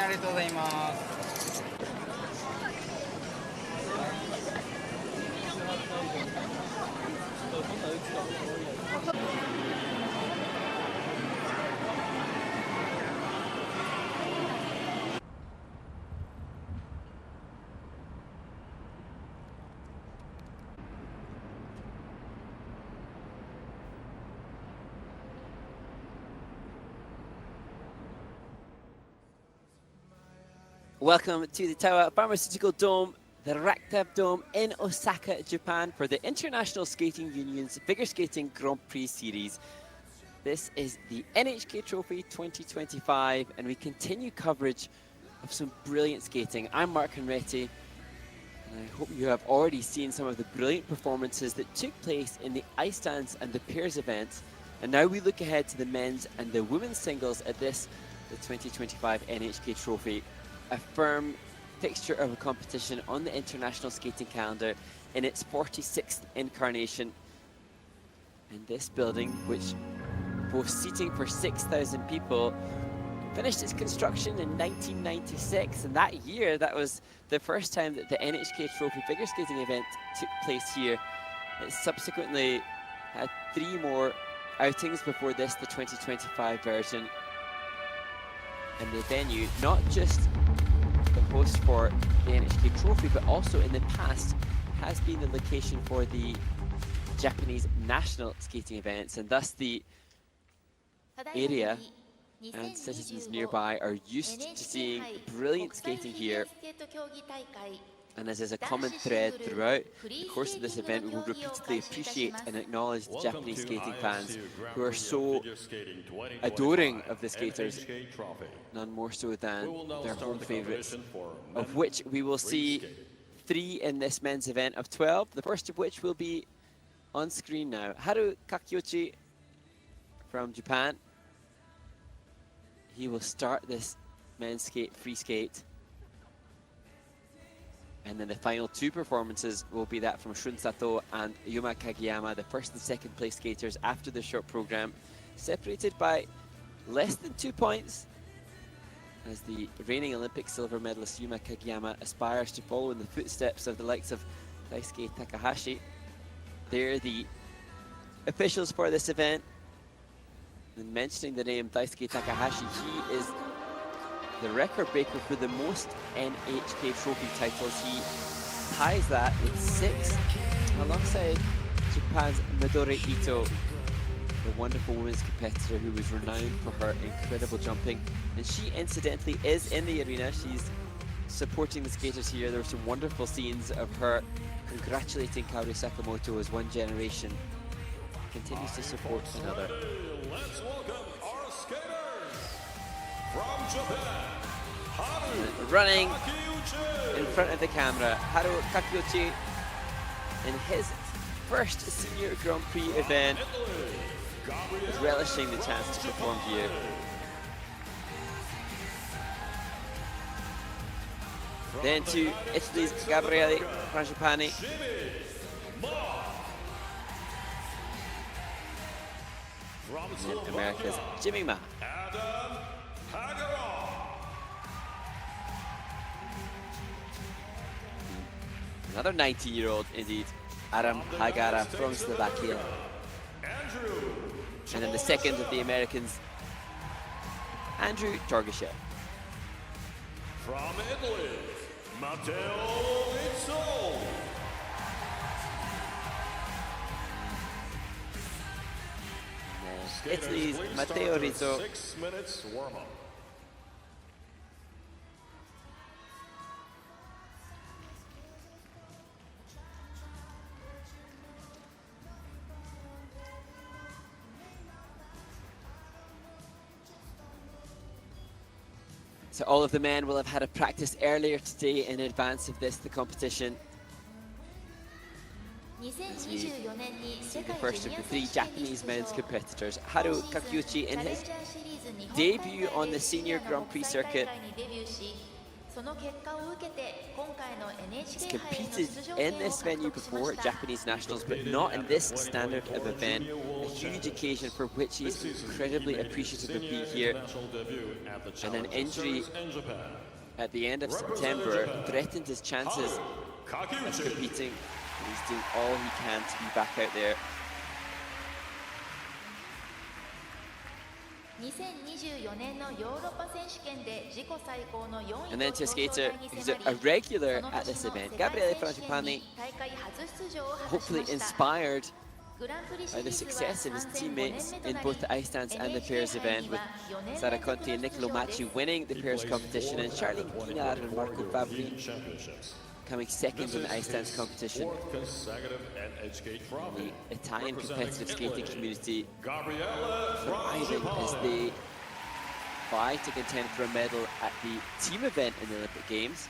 ありがとうございます。Welcome to the Tower Pharmaceutical Dome, the Raktab Dome in Osaka, Japan for the International Skating Union's Figure Skating Grand Prix Series. This is the NHK Trophy 2025 and we continue coverage of some brilliant skating. I'm Mark Henretti and I hope you have already seen some of the brilliant performances that took place in the ice dance and the pairs events. And now we look ahead to the men's and the women's singles at this, the 2025 NHK Trophy. A firm fixture of a competition on the international skating calendar in its 46th incarnation. And this building, which boasts seating for 6,000 people, finished its construction in 1996. And that year, that was the first time that the NHK Trophy figure skating event took place here. It subsequently had 3 more outings before this, the 2025 version. And the venue, not just the host for the NHK Trophy, but also in the past has been the location for the Japanese national skating events, and thus the area and citizens nearby are used to seeing brilliant skating here. And as is a common thread throughout the course of this event, we will repeatedly appreciate and acknowledge the Japanese skating fans who are so adoring of the skaters, none more so than their home favourites, of which we will see 3 in this men's event of 12, the first of which will be on screen now. Haru Kakiuchi from Japan. He will start this men's free skate. And then the final 2 performances will be that from Shun Sato and Yuma Kagiyama, the first and second place skaters after the short program, separated by less than 2 points, as the reigning Olympic silver medalist Yuma Kagiyama aspires to follow in the footsteps of the likes of Daisuke Takahashi. They're the officials for this event. And mentioning the name Daisuke Takahashi, he is the record breaker for the most NHK Trophy titles. He ties that with 6 alongside Japan's Midori Ito, the wonderful women's competitor who was renowned for her incredible jumping. And she incidentally is in the arena. She's supporting the skaters here. There were some wonderful scenes of her congratulating Kaori Sakamoto as one generation continues to support another. Let's welcome our skaters from Japan. Running in front of the camera, Haru Kakiuchi in his first senior Grand Prix event is relishing the chance to perform here. Then to Italy's Gabriele Frangipani. And then America's Jimmy Ma. Another 19-year-old indeed, Adam Hagara from Slovakia. And then the second of the Americans, Andrew Torgashev. From Italy, Matteo Rizzo. Italy's Matteo Rizzo. 6 minutes warm-up. So all of the men will have had a practice earlier today in advance of this, the competition. As we see the first of the 3 Japanese men's competitors, Haru Kakiuchi in his debut on the senior Grand Prix circuit He's competed in this venue before, Japanese nationals, but not in this standard of event. A huge occasion for which he's incredibly appreciative of being here. And an injury at the end of September threatened his chances of competing. He's doing all he can to be back out there. And then to a skater who's a regular at this event, Gabriele Frangipani, hopefully inspired by the success of his teammates in both the ice dance and the pairs event, with Sara Conti and Niccolò Macci winning the pairs competition and Charlie Guignard and Marco Fabri coming second in the ice dance competition. The Italian competitive skating community thriving as they vie to contend for a medal at the team event in the Olympic Games.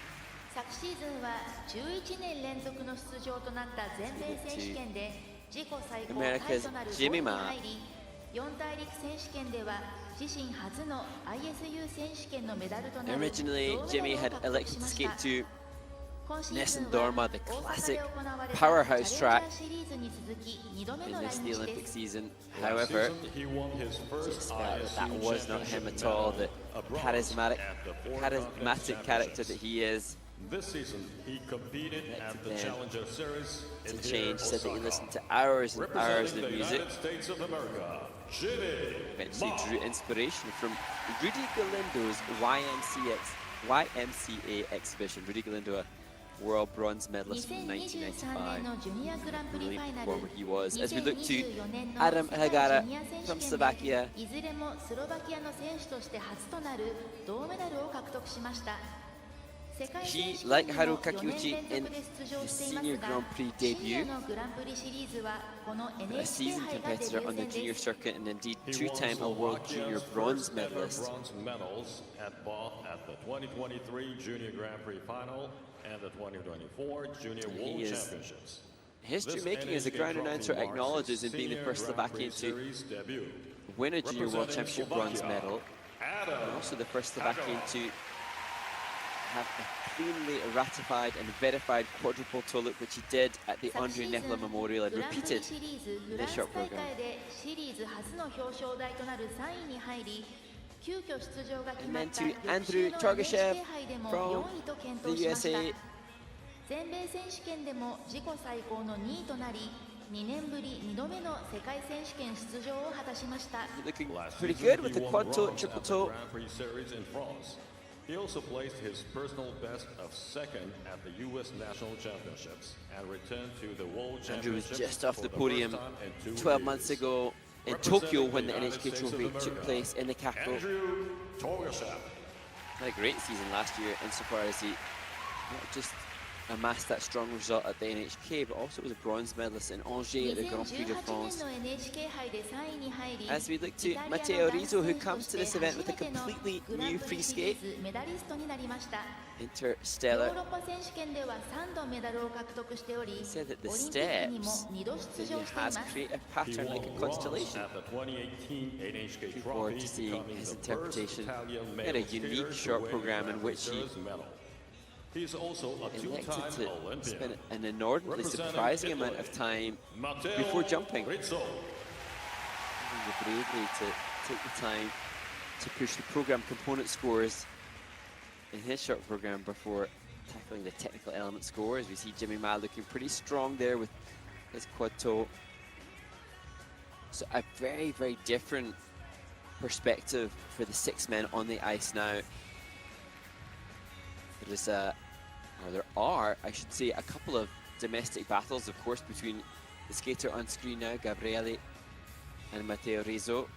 America's Jimmy Ma. Originally, Jimmy had elected to skate to Nessun Dorma, the classic powerhouse track in this the Olympic season. However, that was not him at all. The charismatic character that he is. This season, he competed at the Challenger Series to change, said that he listened to hours and hours of music. Eventually drew inspiration from Rudy Galindo's YMCA exhibition. Rudy Galindo, a world bronze medalist from 1995. Brilliant performer he was. As we look to Adam Hagara from Slovakia. He, like Haru Kakiuchi in his senior Grand Prix debut, a seasoned competitor on the junior circuit and indeed two-time world junior bronze medalist. Bronze medals at both the 2023 Junior Grand Prix Final and the 2024 Junior World Championships. History making, as the ground announcer acknowledges, in being the first Slovakian to win a Junior World Championship bronze medal, and also the first Slovakian to have a cleanly ratified and verified quadruple toe look, which he did at the Andrei Nefla Memorial and repeated in this short program. And then to Andrew Torgashev from the USA. Looking pretty good with the quad toe, triple toe. He also placed his personal best of second at the U.S. National Championships and returned to the World Championships. Andrew was just off the podium 12 months ago in Tokyo when the NHK Trophy took place in the capital. Had a great season last year insofar as he not just amassed that strong result at the NHK, but also was a bronze medalist in Angers at the Grand Prix de France. As we look to Matteo Rizzo, who comes to this event with a completely new free skate, Interstellar. He said that the steps that he has create a pattern like a constellation. Looking forward to seeing his interpretation. He had a unique short program in which he He's also a elected to spend an inordinately surprising amount of time before jumping. Having the bravery to take the time to push the program component scores in his short program before tackling the technical element scores. We see Jimmy Ma looking pretty strong there with his quad toe. So a very, very different perspective for the six men on the ice now. There are, I should say, a couple of domestic battles, of course, between the skater on screen now, Gabriele and Matteo Rizzo,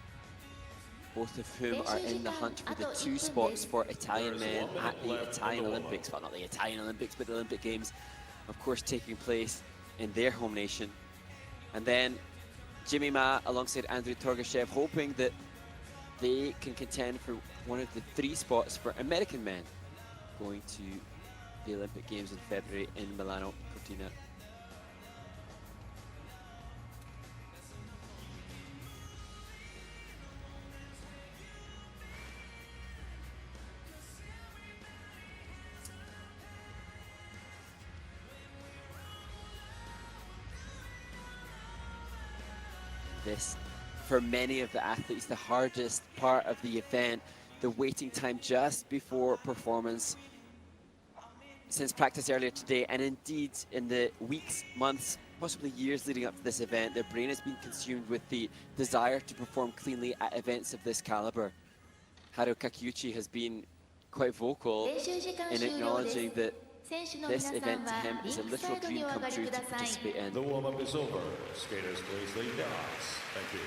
both of whom are in the hunt for the two spots for Italian men at the Italian Olympics. Well, not the Italian Olympics, but the Olympic Games, of course, taking place in their home nation. And then Jimmy Ma alongside Andrei Torgashev, hoping that they can contend for one of the three spots for American men going to the Olympic Games in February in Milano Cortina. this, for many of the athletes, the hardest part of the event, the waiting time just before performance. Since practice earlier today, and indeed in the weeks, months, possibly years leading up to this event, their brain has been consumed with the desire to perform cleanly at events of this caliber. Haru Kakiuchi has been quite vocal in acknowledging that this event to him is a literal dream come true to participate in. The warm-up is over. Skaters, please leave their ice. Thank you.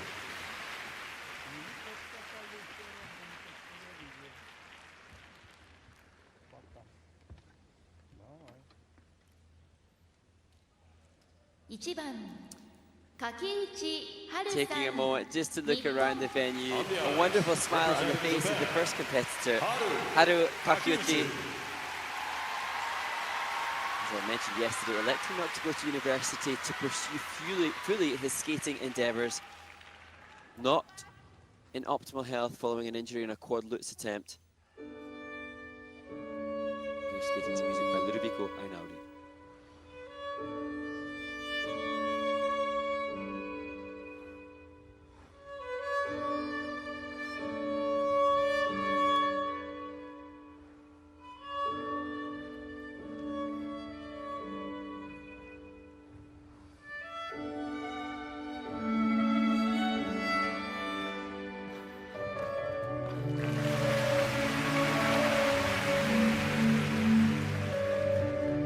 Taking a moment just to look around the venue, a wonderful smile on the face of the first competitor, Haru Kakiuchi. As I mentioned yesterday, electing not to go to university to pursue fully his skating endeavours. Not in optimal health following an injury in a quad lutz attempt. We're skating to music by Ludovico Einaudi.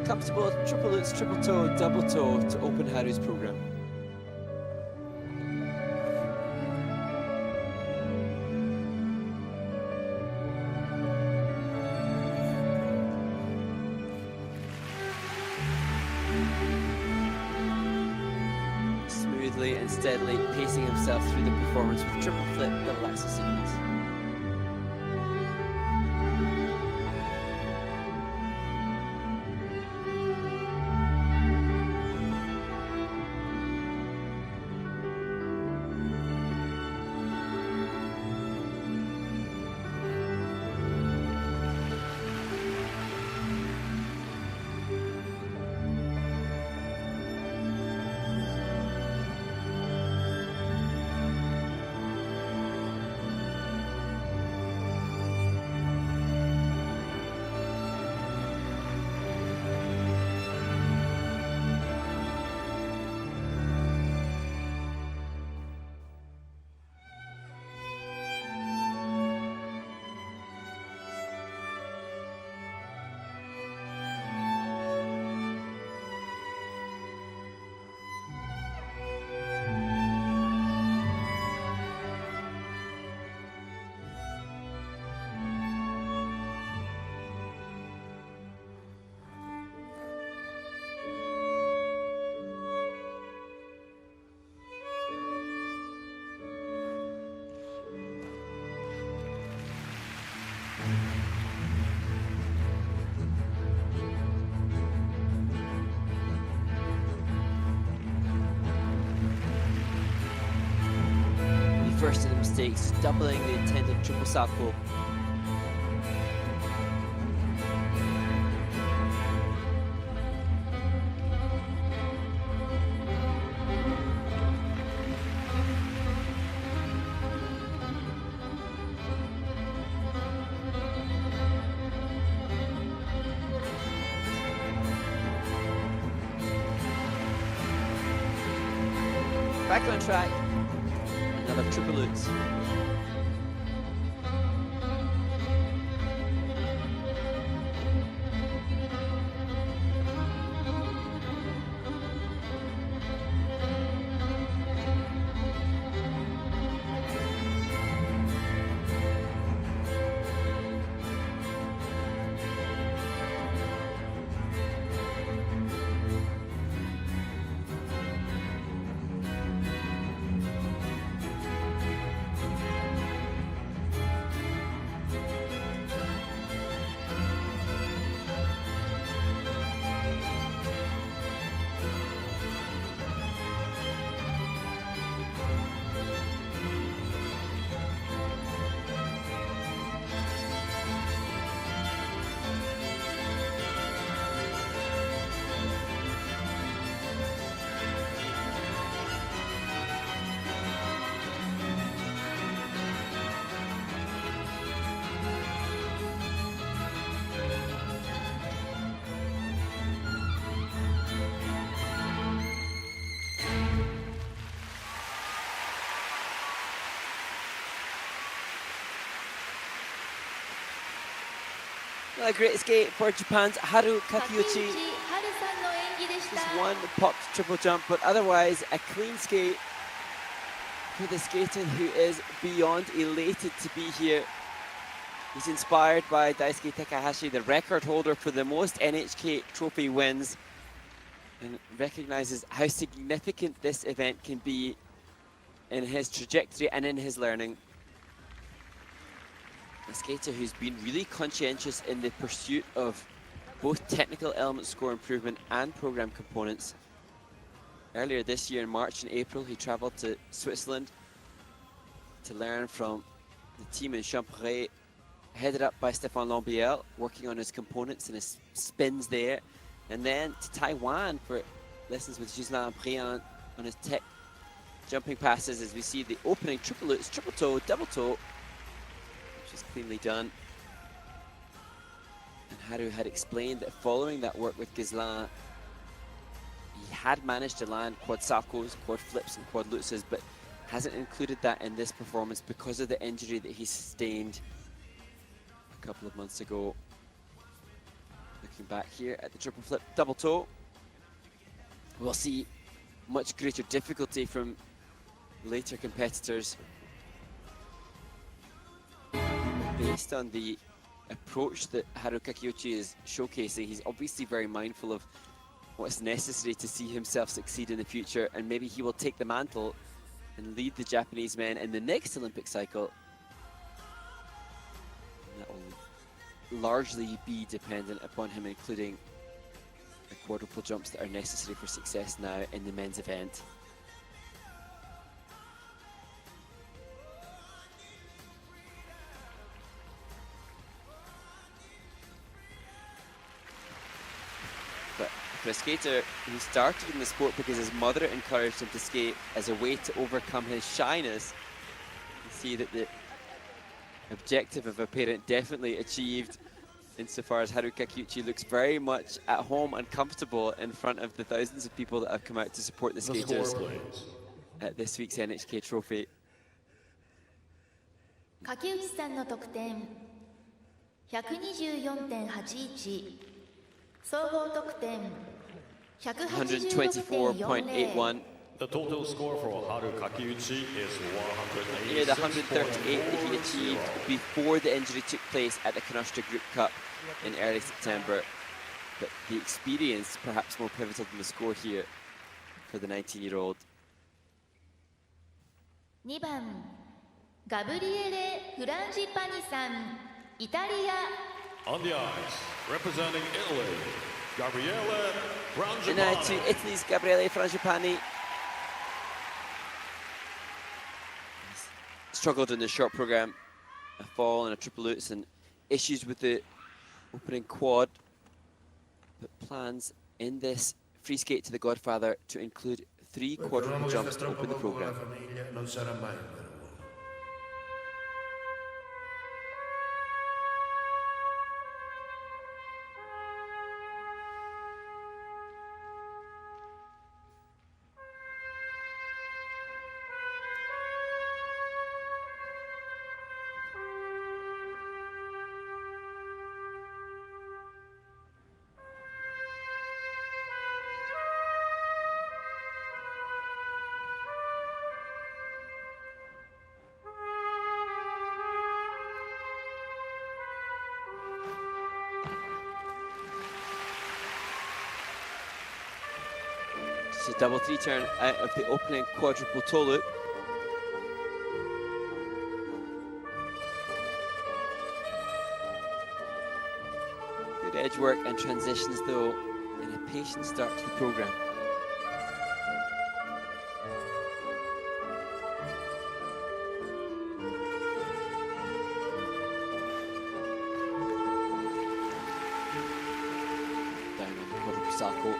Comfortable triple lutz, triple toe, double toe to open Haru's program. Smoothly and steadily pacing himself through the performance with triple flip, double axel sequence. First of the mistakes, doubling the intended triple southpaw. Back on track. Another triple lutz. Well, a great skate for Japan's Haru Kakiuchi. Just one popped triple jump, but otherwise a clean skate for the skater who is beyond elated to be here. He's inspired by Daisuke Takahashi, the record holder for the most NHK trophy wins, and recognizes how significant this event can be in his trajectory and in his learning. A skater who's been really conscientious in the pursuit of both technical element score improvement and program components. Earlier this year in March and April, he traveled to Switzerland to learn from the team in Champray, headed up by Stéphane Lambiel, working on his components and his spins there. And then to Taiwan for lessons with Ghislain Briand on his tech jumping passes, as we see the opening triple lutz, triple toe, double toe, which is cleanly done. And Haru had explained that following that work with Ghislain, he had managed to land quad salcos, quad flips, and quad lutzes, but hasn't included that in this performance because of the injury that he sustained a couple of months ago. Looking back here at the triple flip double toe, we'll see much greater difficulty from later competitors based on the approach that Haru Kakiuchi is showcasing. He's obviously very mindful of what's necessary to see himself succeed in the future, and maybe he will take the mantle and lead the Japanese men in the next Olympic cycle. And that will largely be dependent upon him including the quadruple jumps that are necessary for success now in the men's event. But for a skater who started in the sport because his mother encouraged him to skate as a way to overcome his shyness, you see that the objective of a parent definitely achieved, insofar as Haru Kakiuchi looks very much at home and comfortable in front of the thousands of people that have come out to support the skaters at this week's NHK Trophy. Kakiuchi-sanの得点 124.81 総合得点 124.81. The total score for Haru Kakiuchi is 186. Near the 138 that he achieved before the injury took place at the Konostra Group Cup in early September. But the experience perhaps more pivotal than the score here for the 19-year-old. 2番ガブリエレ・フランジパニさんイタリア On the ice, representing Italy, Gabriele And now to Frangipani. Italy's Gabriele Frangipani. Struggled in the short program, a fall and a triple lutz and issues with the opening quad, but plans in this free skate to the Godfather to include 3 quadruple jumps to open the program. It's a double 3 turn out of the opening quadruple toe loop. Good edge work and transitions though, and a patient start to the program. Down on the quadruple salco.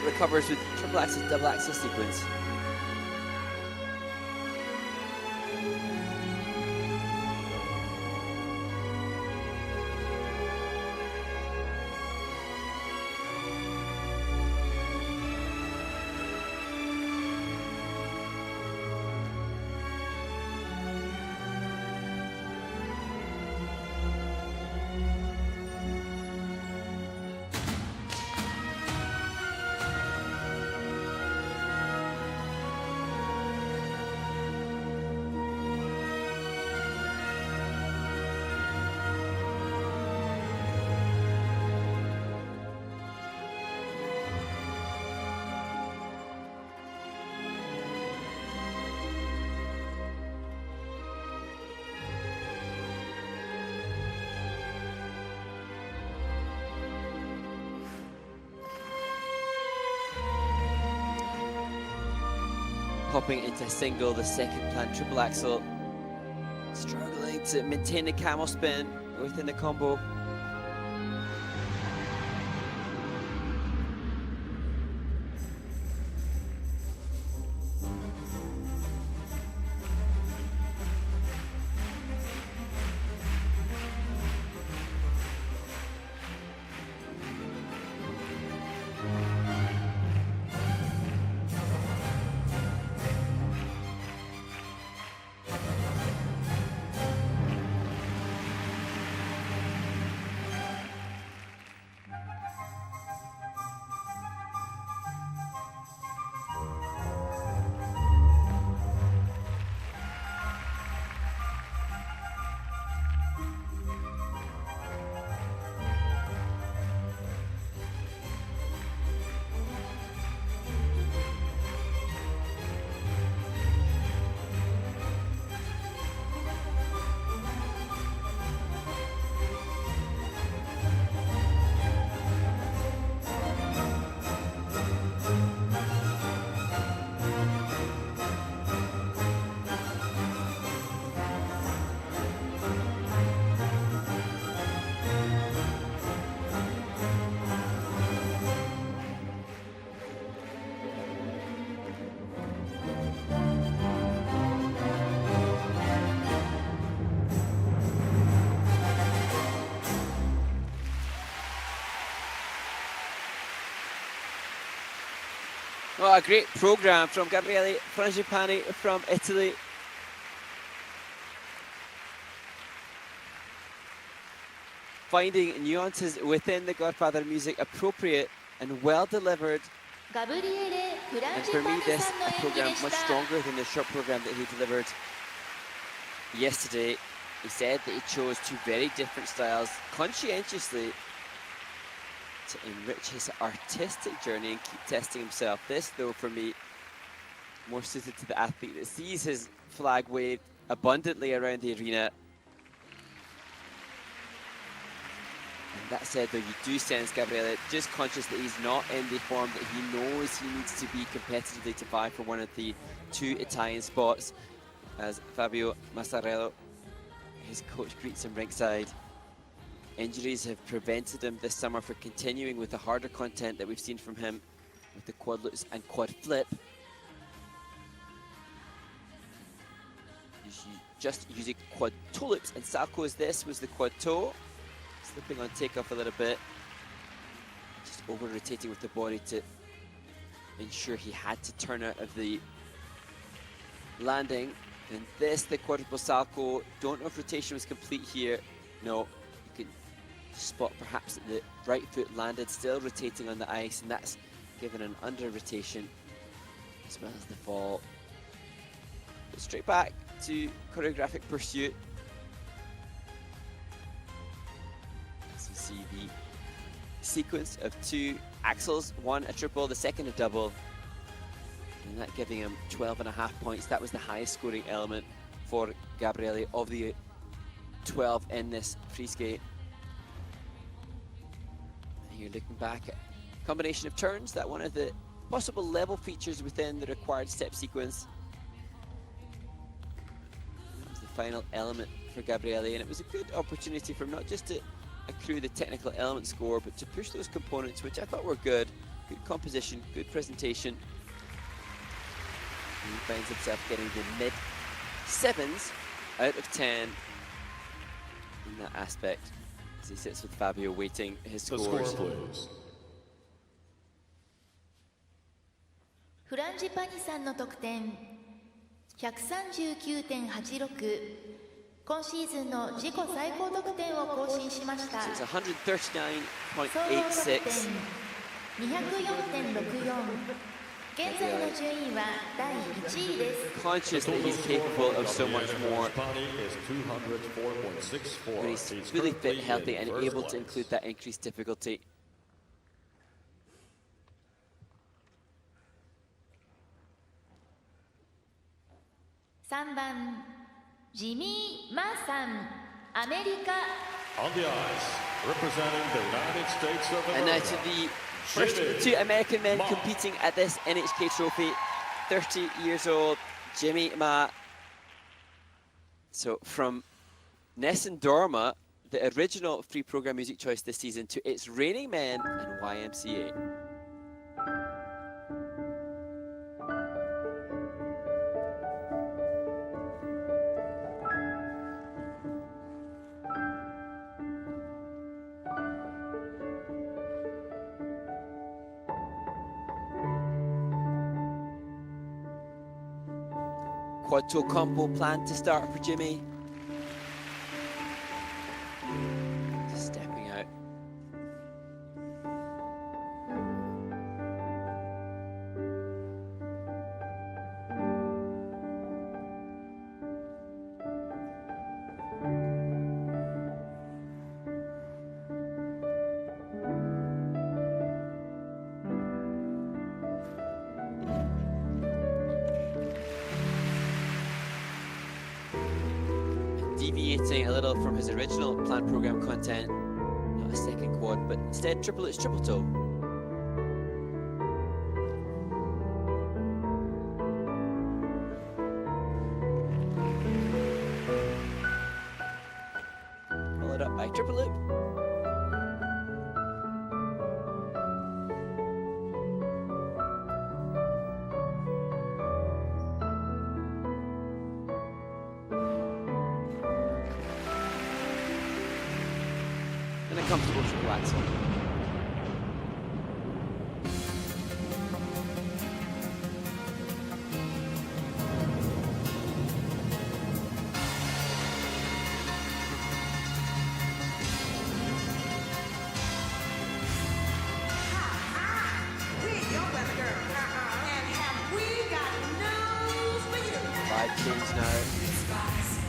Recovers with triple axis, double axis sequence. Hopping into single, the second plan triple axel. Struggling to maintain the camel spin within the combo. Well, a great program from Gabriele Frangipani from Italy. Finding nuances within the Godfather music appropriate and well delivered. And for me, this program much stronger than the short program that he delivered yesterday. He said that he chose two very different styles conscientiously to enrich his artistic journey and keep testing himself. This, though, for me, more suited to the athlete that sees his flag waved abundantly around the arena. And that said, though, you do sense Gabriele just conscious that he's not in the form that he knows he needs to be competitively to vie for one of the two Italian spots, as Fabio Massarello, his coach, greets him ringside. Injuries have prevented him this summer from continuing with the harder content that we've seen from him with the quad loops and quad flip. Just using quad toe loops and salcos. This was the quad toe. Slipping on takeoff a little bit. Just over rotating with the body to ensure he had to turn out of the landing. And this, the quadruple salco. Don't know if rotation was complete here. No. Spot perhaps that the right foot landed, still rotating on the ice, and that's given an under rotation as well as the fall. But straight back to choreographic pursuit. As you see the sequence of two axles, one a triple, the second a double, and that giving him 12.5 points. That was the highest scoring element for Gabriele of the 12 in this free skate. You're looking back at a combination of turns, that one of the possible level features within the required step sequence. That was the final element for Gabriele, and it was a good opportunity for him not just to accrue the technical element score, but to push those components, which I thought were good. Good composition, good presentation. And he finds himself getting the mid 7s out of 10 in that aspect as he sits with Fabio waiting his The scores. score, please. フランジパニさんの得点 139.86 今シーズンの自己最高得点を更新しました。 So it's 総合得139.86. 点 204.64 現在の順位は第1位です。 Conscious that he's capable of so much more. Frangipani is 204.64. When he's fully fit, healthy, and able to include that increased difficulty. 3番ジミー・マーさん、アメリカ。 On the ice, representing the United States of And now America. to the first two American men competing at this NHK trophy. 30 years old, Jimmy Ma. So from Nessun Dorma, the original free program music choice this season, to It's Raining Men and YMCA. Quad toe combo planned to start for Jimmy. Just stepping out. Deviating a little from his original planned program content, not a second quad, but instead triple toe. Followed up by triple loop. And a comfortable triple axel. Vibe change now.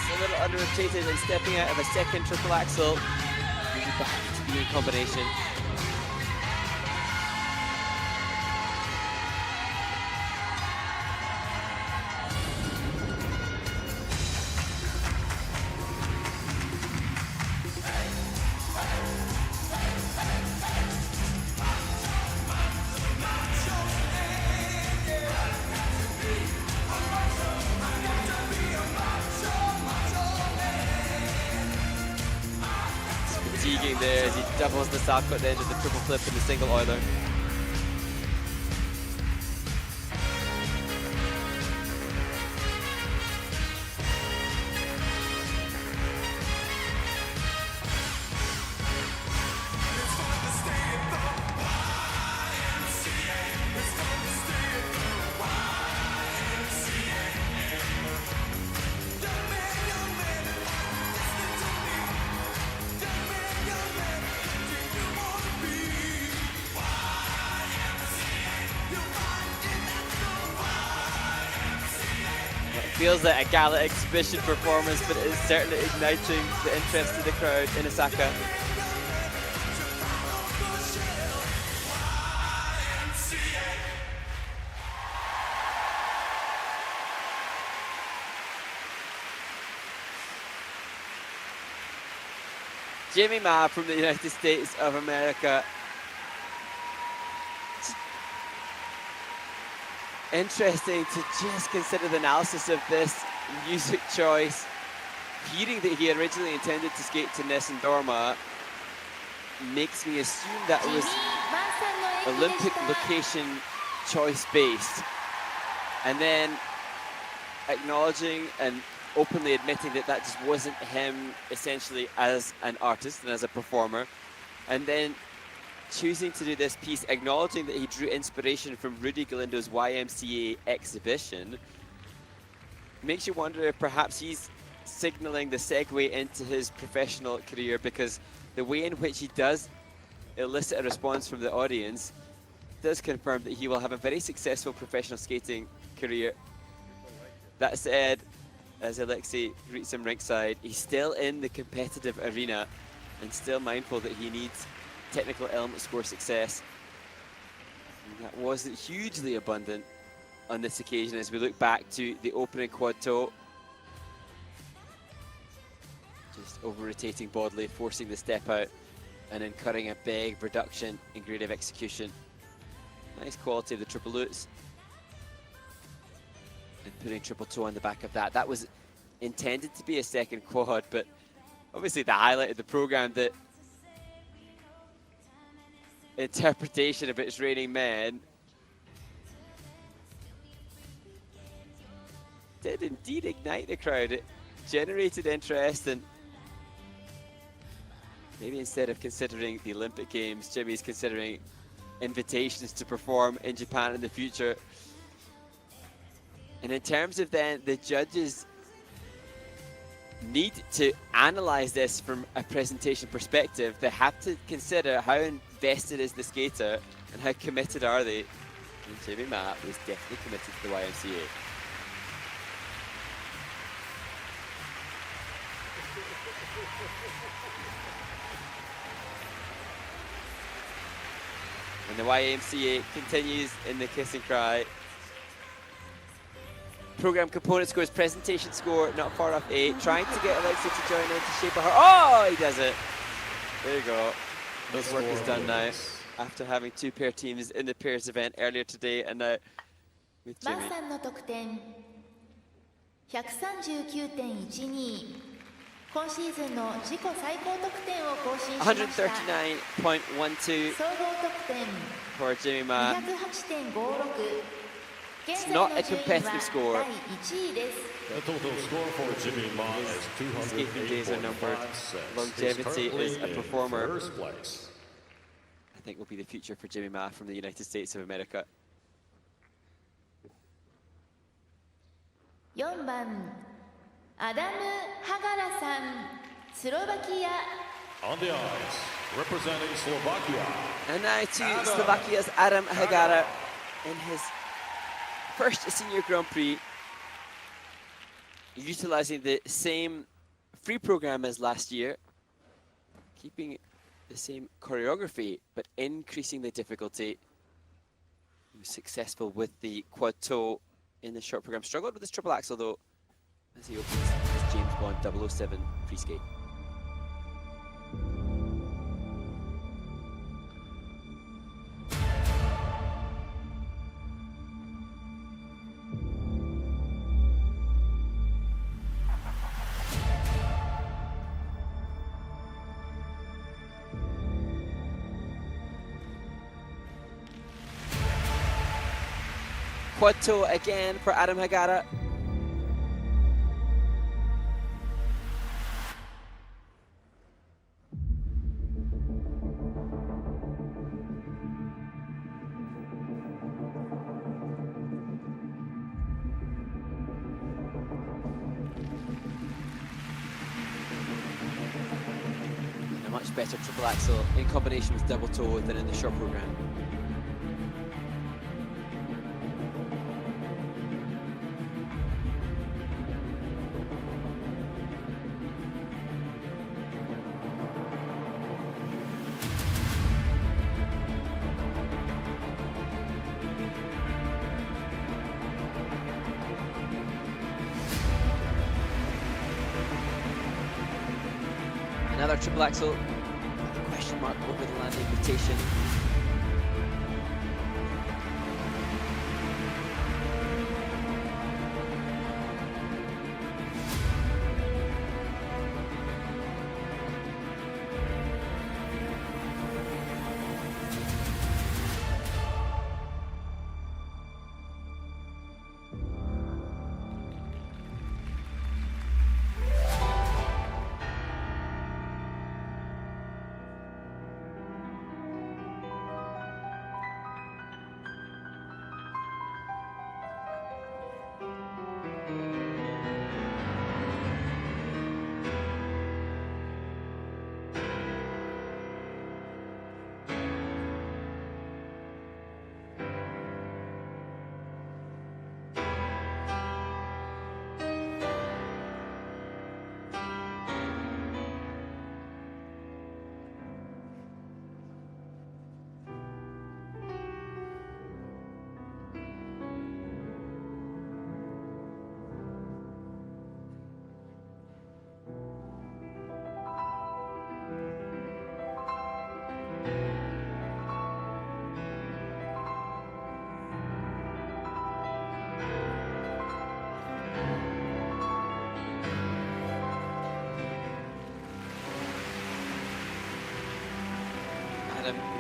A little under-rotated and stepping out of a second triple axel. Moving back to the combination. Fatiguing there as he doubles the sock at the end of the triple flip and the single Euler. Feels like a gala exhibition performance, but it is certainly igniting the interest of the crowd in Osaka. Jimmy Ma from the United States of America. Interesting to just consider the analysis of this music choice. Hearing that he originally intended to skate to Nessun Dorma makes me assume that it was Olympic location choice based. And then acknowledging and openly admitting that that just wasn't him essentially as an artist and as a performer. And then choosing to do this piece, acknowledging that he drew inspiration from Rudy Galindo's YMCA exhibition, makes you wonder if perhaps he's signaling the segue into his professional career, because the way in which he does elicit a response from the audience does confirm that he will have a very successful professional skating career. That said, as Alexei greets him ringside, he's still in the competitive arena and still mindful that he needs technical element score success. And that wasn't hugely abundant on this occasion as we look back to the opening quad toe. Just over-rotating bodily, forcing the step out and incurring a big reduction in grade of execution. Nice quality of the triple lutz. And putting triple toe on the back of that. That was intended to be a second quad, but obviously the highlight of the program, that interpretation of It's Raining Men, did indeed ignite the crowd. It generated interest, and maybe instead of considering the Olympic Games, Jimmy's considering invitations to perform in Japan in the future. And in terms of then the judges need to analyze this from a presentation perspective, they have to consider how invested is the skater and how committed are they. And Jimmy Ma was definitely committed to the YMCA. And the YMCA continues in the kiss and cry. Program component scores, presentation score, not far off 8. Trying to get Alexei to join in to shape a heart. Oh, he does it. There you go. This work is done now. After having two pair teams in the pairs event earlier today, and now with Jimmy. 今シーズンの自己最高得点を更新しました。 139.12 for Jimmy Ma. 208.56 It's not a competitive score. The total score for Jimmy Ma is Skating days are numbered. 208.56. Longevity is a performer. First place. I think will be the future for Jimmy Ma from the United States of America. 4番アダム・ハガラさん、スロバキア。 On the ice, representing Slovakia. And now to Slovakia's Adam Hagara in his first senior Grand Prix, utilizing the same free program as last year, keeping the same choreography but increasing the difficulty. He was successful with the quad toe in the short program. Struggled with his triple axel though, as he opens his James Bond 007 free skate. Quad toe again for Adam Hagara. And a much better triple axel in combination with double toe than in the short program. Another triple axel. Question mark over the landing rotation.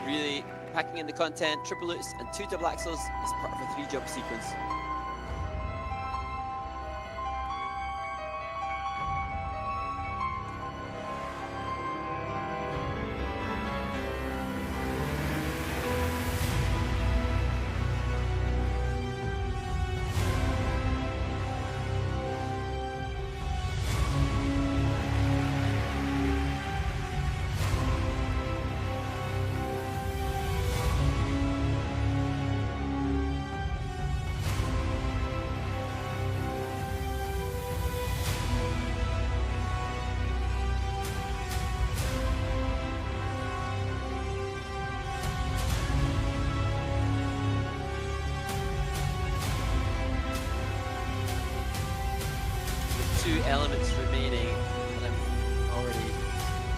Really packing in the content, triple loops and 2 double axels as part of a 3 jump sequence. Elements remaining, and I'm already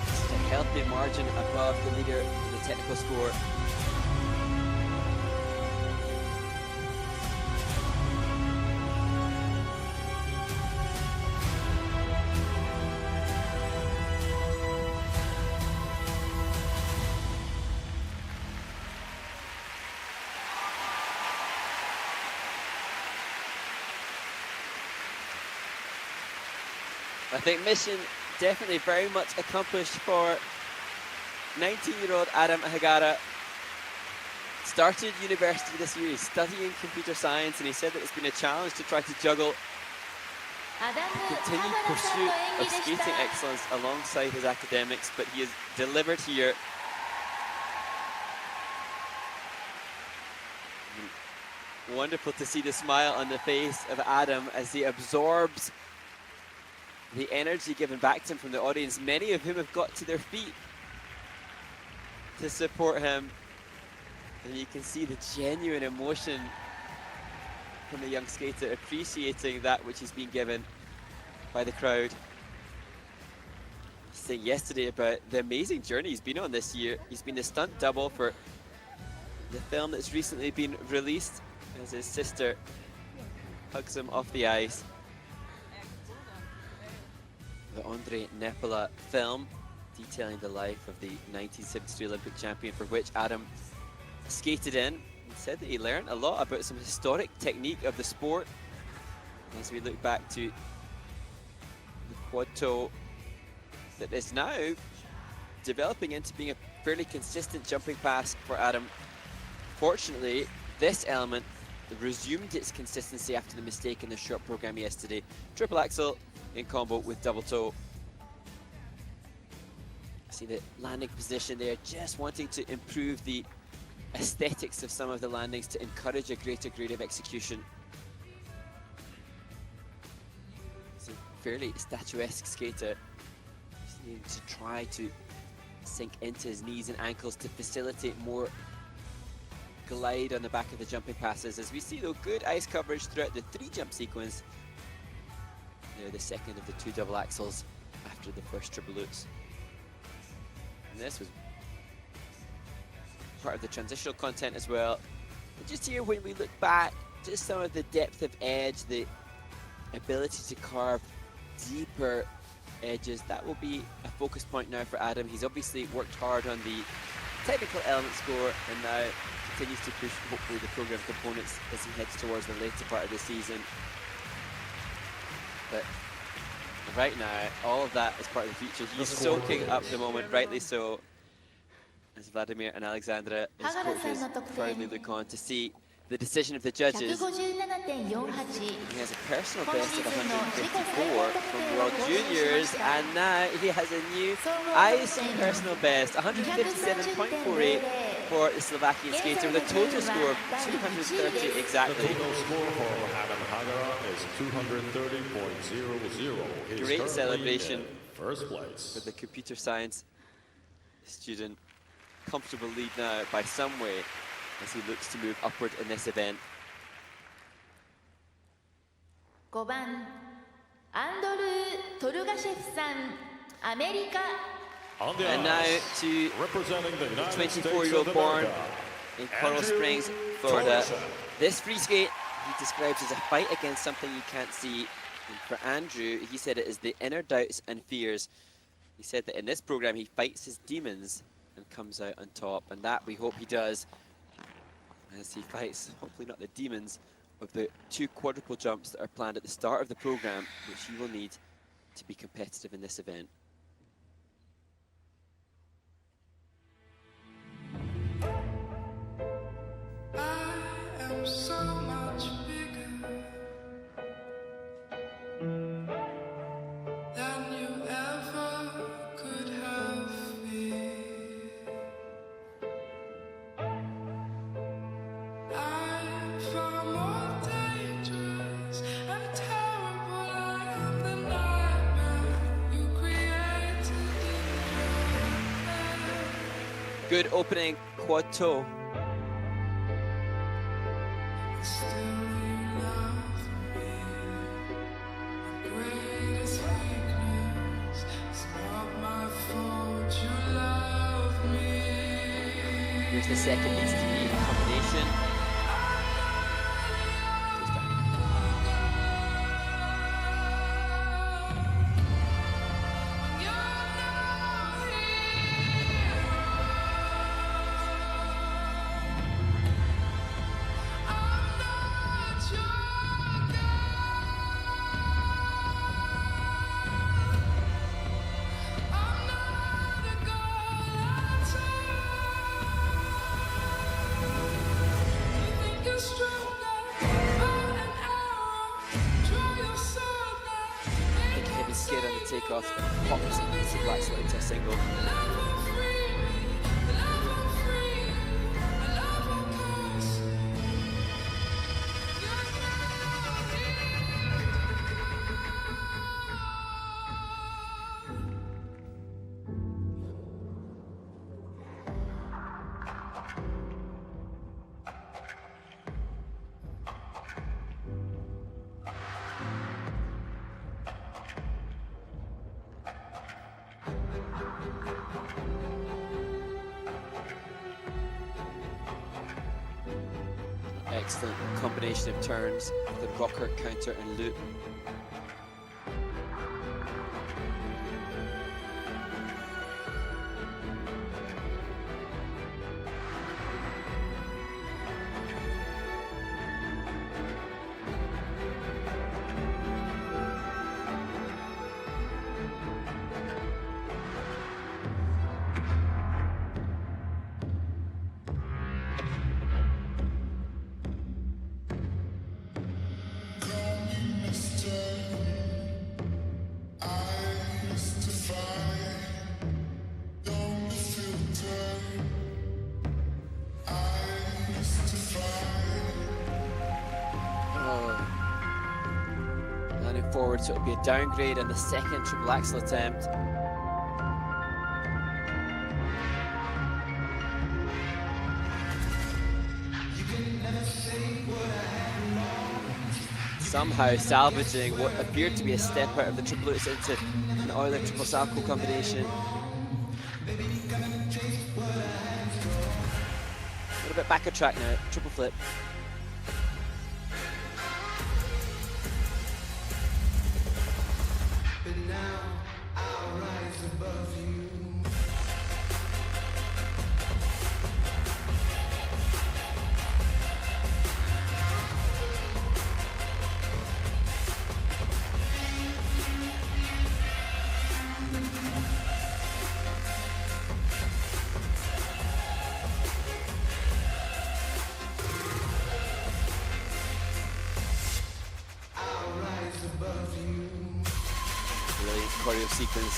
just a healthy margin above the leader in the technical score. I think mission definitely very much accomplished for 19-year-old Adam Hagara. Started university this year, he's studying computer science, and he said that it's been a challenge to try to juggle continued pursuit of skating excellence alongside his academics, but he has delivered here. Wonderful to see the smile on the face of Adam as he absorbs the energy given back to him from the audience, many of whom have got to their feet to support him. And you can see the genuine emotion from the young skater, appreciating that which he's been given by the crowd. Saying yesterday about the amazing journey he's been on this year. He's been the stunt double for the film that's recently been released as his sister hugs him off the ice. The Andre Nepola film detailing the life of the 1973 Olympic champion, for which Adam skated in. He said that he learned a lot about some historic technique of the sport as we look back to the quad toe that is now developing into being a fairly consistent jumping pass for Adam. Fortunately, this element resumed its consistency after the mistake in the short program yesterday. Triple axel in combo with double toe. See the landing position there, just wanting to improve the aesthetics of some of the landings to encourage a greater grade of execution. It's a fairly statuesque skater. Just needing to try to sink into his knees and ankles to facilitate more glide on the back of the jumping passes. As we see though, good ice coverage throughout the 3 jump sequence. Now the second of the 2 double axels after the first triple loops. And this was part of the transitional content as well. And just here, when we look back, just some of the depth of edge, the ability to carve deeper edges, that will be a focus point now for Adam. He's obviously worked hard on the technical element score and now continues to push, hopefully, the program components as he heads towards the later part of the season. But right now, all of that is part of the future. He's soaking up the moment, rightly so, as Vladimir and Alexandra, his coaches, proudly look on to see the decision of the judges. He has a personal best of 154 from World Juniors, and now he has a new ice personal best, 157.48 for the Slovakian skater, with a total score of 230 exactly. The total score for Adam Hagara is 230.00. Great celebration First place. for the computer science student. Comfortable lead now by some way as he looks to move upward in this event. 5番アンドルー・トルガシェフさん、アメリカ。 On the And now ice, to representing the the United States 24-year-old of born America, in Coral Andrew Springs, Florida. Torgashev. This free skate he describes as a fight against something you can't see. And for Andrew, he said it is the inner doubts and fears. He said that in this program he fights his demons and comes out on top, and that we hope he does as he fights, hopefully not the demons, of the 2 quadruple jumps that are planned at the start of the program, which he will need to be competitive in this event. I am so much bigger than you ever could have been. I'm far more dangerous and terrible. I am the nightmare you created in your head. Good opening quad toe. Still you love me. The greatest weakness is not my fault. You love me. Here's the second needs to be a combination. Goes down. Big heavy skid on the takeoff, pops into the black slide to a single. Excellent combination of turns, the rocker, counter and loop. Landing forward, so it'll be a downgrade on the second triple axel attempt. Somehow salvaging what appeared to be a step out of the triple Lutz into an Euler triple Salchow combination. but back on track now. Triple flip. But now I'll rise above you. I'll rise above you. Brilliant choreo sequence.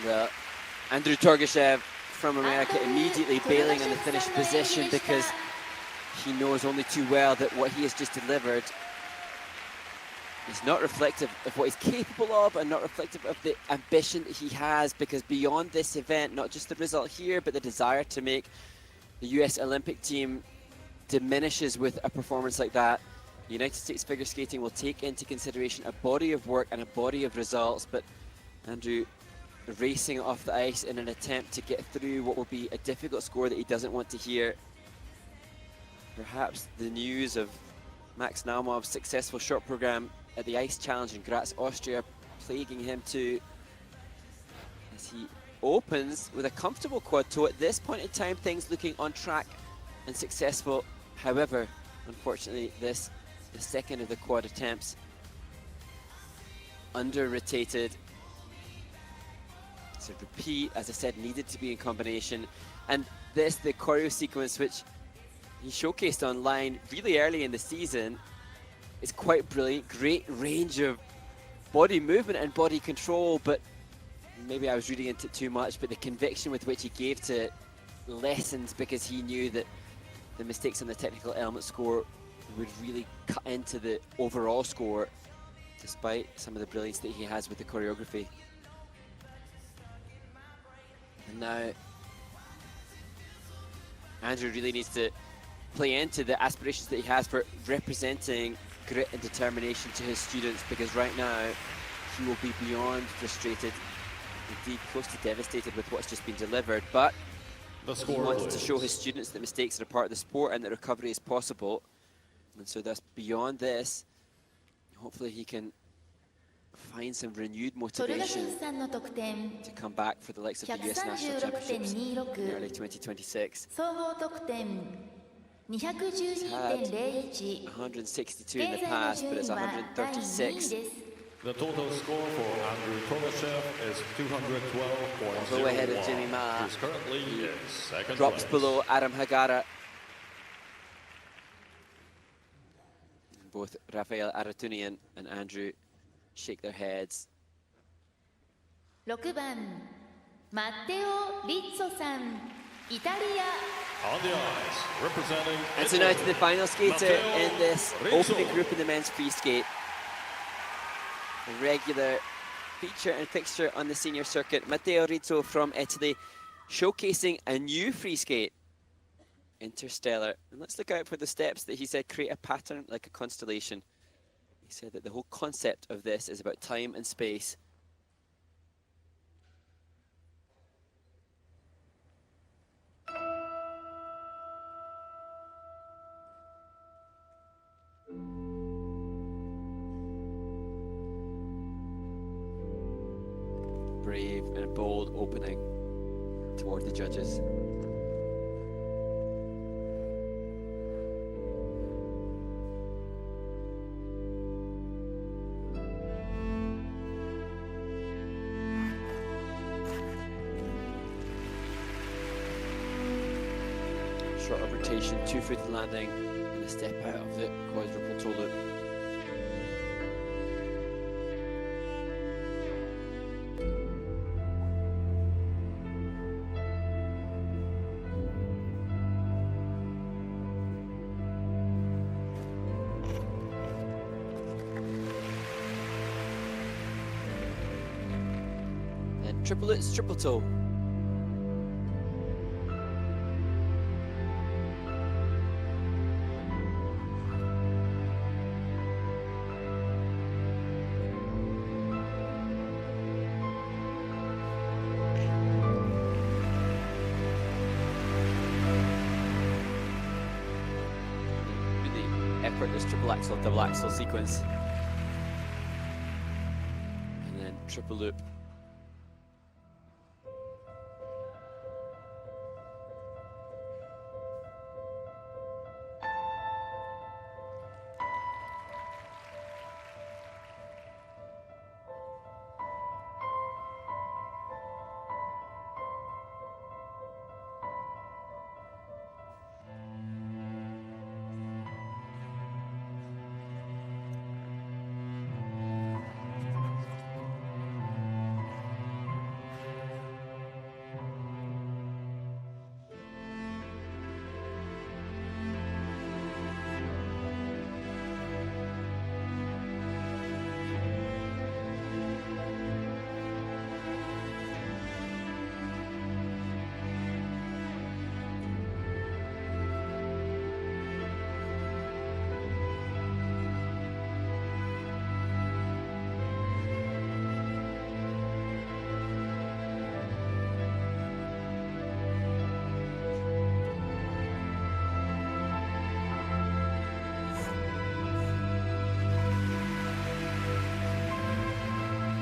Well, Andrew Torgashev from America immediately bailing on the finished position because he knows only too well that what he has just delivered is not reflective of what he's capable of and not reflective of the ambition that he has, because beyond this event, not just the result here, but the desire to make the US Olympic team diminishes with a performance like that. The United States figure skating will take into consideration a body of work and a body of results, but Andrew racing off the ice in an attempt to get through what will be a difficult score that he doesn't want to hear. Perhaps the news of Max Naumov's successful short program at the Ice Challenge in Graz, Austria, plaguing him too, as he opens with a comfortable quad toe. At this point in time, things looking on track and successful. However, unfortunately, the second of the quad attempts, under-rotated. So repeat, as I said, needed to be in combination. And this, the choreo sequence, which he showcased online really early in the season, is quite brilliant. Great range of body movement and body control, but maybe I was reading into it too much, but the conviction with which he gave to it lessened because he knew that the mistakes on the technical element score would really cut into the overall score, despite some of the brilliance that he has with the choreography. And now Andrew really needs to play into the aspirations that he has for representing grit and determination to his students, because right now he will be beyond frustrated, indeed close to devastated with what's just been delivered, but he wants to show his students that mistakes are a part of the sport and that recovery is possible. And so that's beyond this. Hopefully he can find some renewed motivation to come back for the likes of the US National Championships in early 2026. He's had 162 in the past, but it's 136. The total score for Andrew Torgashev is 212.01. Go ahead of Jimmy Ma. He's currently in second Drops place. below Adam Hagara. Both Rafael Aratunian and Andrew shake their heads. 6番マテオ・リッツォさん、イタリア。 On the ice, representing And so now to the final skater Matteo in this Rizzo. opening group in the men's free skate. A regular feature and fixture on the senior circuit, Matteo Rizzo from Italy, showcasing a new free skate, Interstellar. And let's look out for the steps that he said create a pattern like a constellation. He said that the whole concept of this is about time and space. Brave and a bold opening toward the judges. Short of rotation, 2-foot landing, and a step out of the quadruple toe loop. triplets, triple toe. Effortless triple axel, double axel sequence, and then triple loop.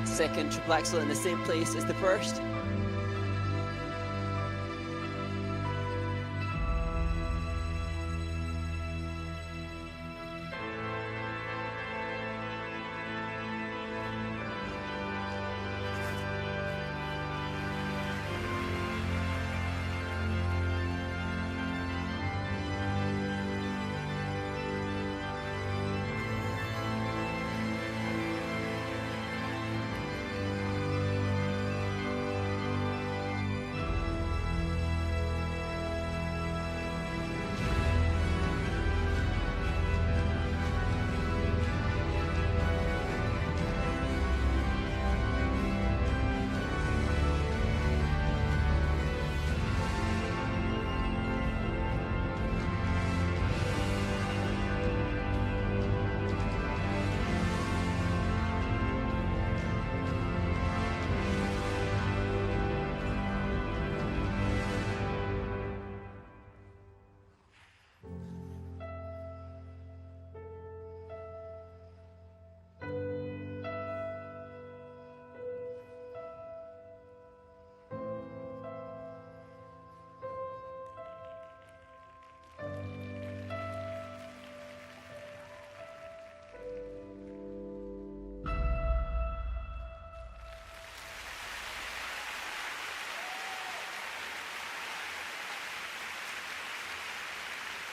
Second triple axel in the same place as the first.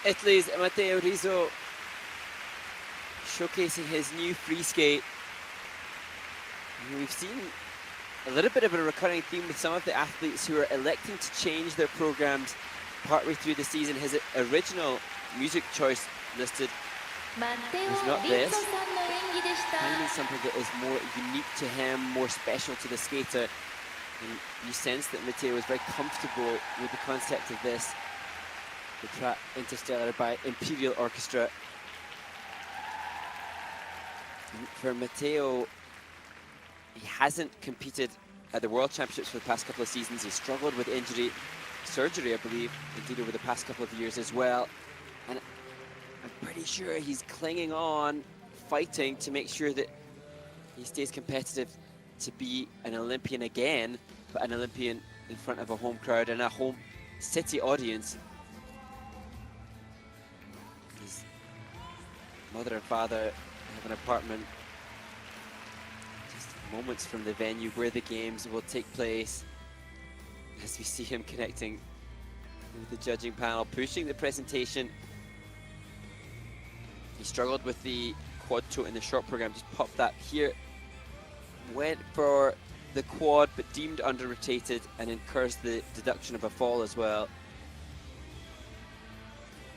Italy's Matteo Rizzo showcasing his new free skate. And we've seen a little bit of a recurring theme with some of the athletes who are electing to change their programs partway through the season. His original music choice listed was not this. Finding something that is more unique to him, more special to the skater. And you sense that Matteo is very comfortable with the concept of this. The track Interstellar by Imperial Orchestra. And for Matteo, he hasn't competed at the World Championships for the past couple of seasons. He struggled with injury, surgery, I believe, indeed over the past couple of years as well. And I'm pretty sure he's clinging on, fighting to make sure that he stays competitive to be an Olympian again, but an Olympian in front of a home crowd and a home city audience. His mother and father have an apartment just moments from the venue where the games will take place, as we see him connecting with the judging panel, pushing the presentation. He struggled with the quad toe in the short program, just popped that here. Went for the quad, but deemed under-rotated and incurs the deduction of a fall as well.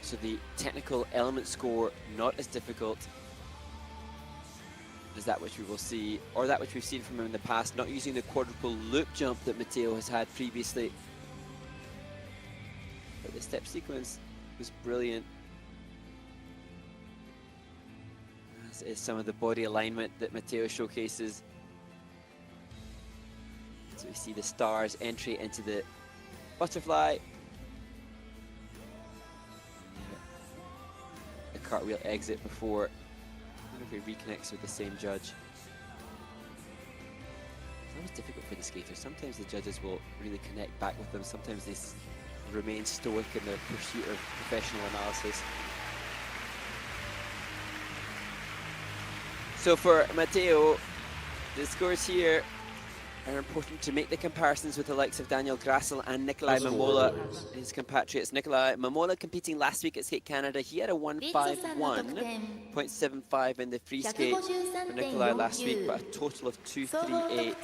So the technical element score not as difficult. is that which we will see, or that which we've seen from him in the past, not using the quadruple loop jump that Matteo has had previously. But the step sequence was brilliant. As is some of the body alignment that Matteo showcases. So we see the stars entry into the butterfly. A cartwheel exit before. I wonder if he reconnects with the same judge. It's always difficult for the skaters. Sometimes the judges will really connect back with them. Sometimes they remain stoic in their pursuit of professional analysis. So for Matteo, the scores here are important to make the comparisons with the likes of Daniel Grassel and Nikolai Mamola, his compatriots. Nikolai Mamola competing last week at Skate Canada. He had a 151.75 in the free skate for Nikolai last week, but a total of 238.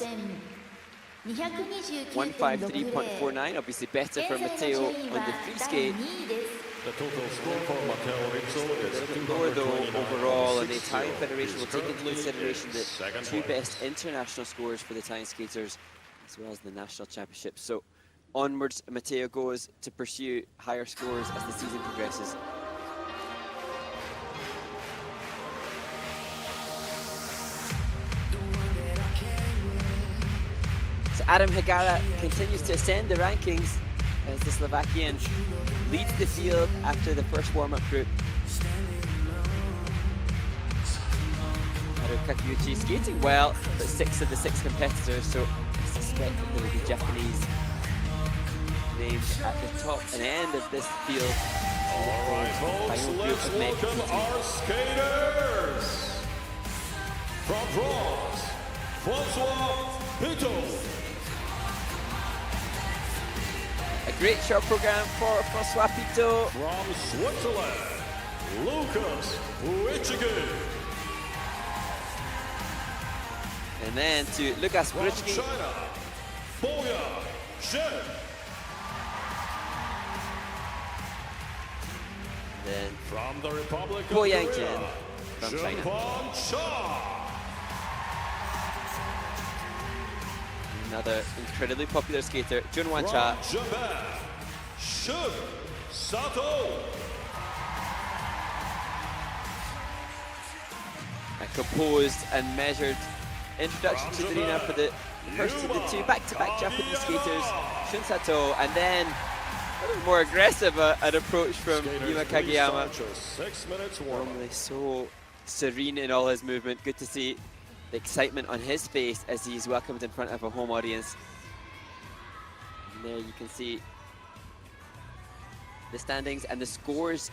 153.49, obviously better for Matteo on the free skate. The total score for Matteo Rizzo is A little bit lower though overall, and the Italian Federation will take into consideration the two best international scores for the Italian skaters, as well as the national championships. So onwards, Matteo goes to pursue higher scores as the season progresses. So Adam Hagara continues to ascend the rankings as the Slovakian leads the field after the first warm-up group. Haru Kakiuchi skating well, but 6 of the 6 competitors, so I suspect that there will be Japanese names at the top and end of this field. all right, folks, let's welcome our skaters. From France, Francois Pitot. A great short program for Francois Pitot. From Switzerland, Lukas Britschgi. And then to Lukas From Britschgi. China, Boyang Jin. Then From the Republic of Boyang Korea, Jin from China. Junhwan Cha. Another incredibly popular skater, Junhwan Cha. From Japan, Shun Sato. A composed and measured introduction to the arena for the first of the two back-to-back Japanese skaters, Shun Sato, and then a little more aggressive an approach from Yuma Kagiyama. 6 minutes warm. Normally so serene in all his movement. Good to see the excitement on his face as he's welcomed in front of a home audience. And there you can see the standings and the scores,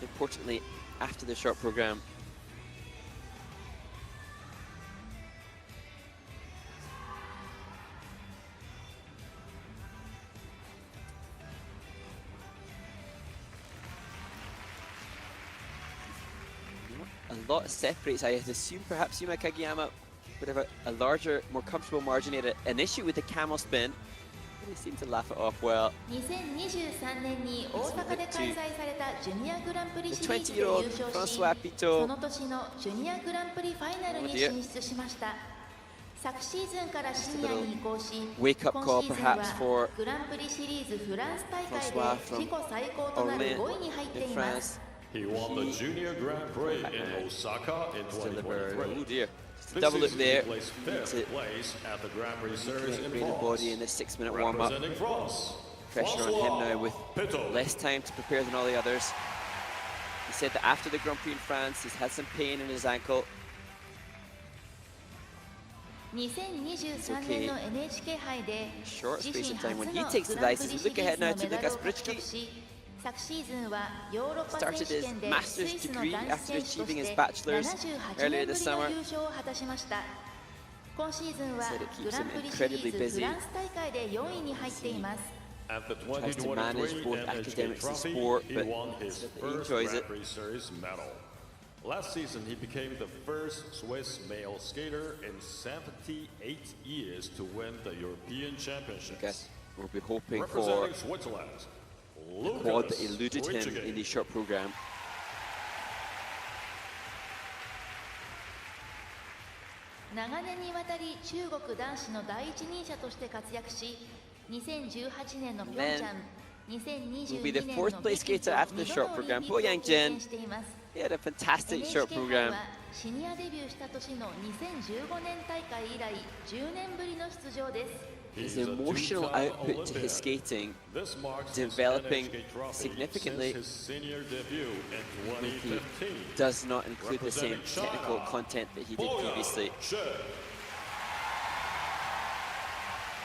importantly, after the short program. A lot separates. I assume perhaps Yuma Kagiyama would have a larger, more comfortable margin. He had an issue with the camel spin. They seem to laugh it off well. 2023年に大阪で開催されたジュニアグランプリシリーズで The 優 20-year-old 勝し、 Francois Pitot. その年のジュニアグランプリファイナルに進出しました。昨シーズンからシニアに移行し、 wake-up 今 call シーズン perhaps は for グランプリシリーズフランス大会 Francois で from 自己最高となる Orléans 5位に入ってい in ま France. す。 He won the Junior Grand Prix in Osaka in Delivered. 2023. Oh dear. Just a This double loop season there. he placed To 5th place at the Grand Prix Series in create the France. body in this 6-minute warm-up. Representing France, Pressure on him now with Pitot. less time to prepare than all the others. He said that after the Grand Prix in France, he's had some pain in his ankle. 2023年の NHK 杯で Short 自 space 身 of time 初 when の he takes the グランプ dice. リ As シ we リ look ー ahead ズ now の to メダル Lukas を獲得 Britschgi. し、昨シーズンはヨーロッパ Started 選手 his 権で master's スイスの degree 男子 after 選手とし achieving his て bachelor's 78 earlier 年ぶ this りの summer. 優勝を果たしました。今シーズンは Said it keeps グラン him プリシリ incredibly ーズフ busy. ランス大会で4位に入っています。 At the Tries to manage 2023 both NHK academics and Trophy, sport, he but won his he first enjoys Grand it. Prix Series medal. Last season, he became the first Swiss male skater in 78 years to win the European I Championships. guess we'll be hoping for Representing Switzerland, the quad that Lukas eluded him Britschgi. in the short program. 長年にわたり中国男子の第一人者として活躍し、2018年のピョンチャン、will be the 2022年 fourth の place 北京 skater と after the 2度 short のオリン program. ピックを Boyang 経験 Jin, しています。he had a fantastic short NHK 杯 program. はシニアデビューした年の2015年大会以来10年ぶりの出場です。His emotional output to his skating developing significantly. He does not include the same technical content that he did previously.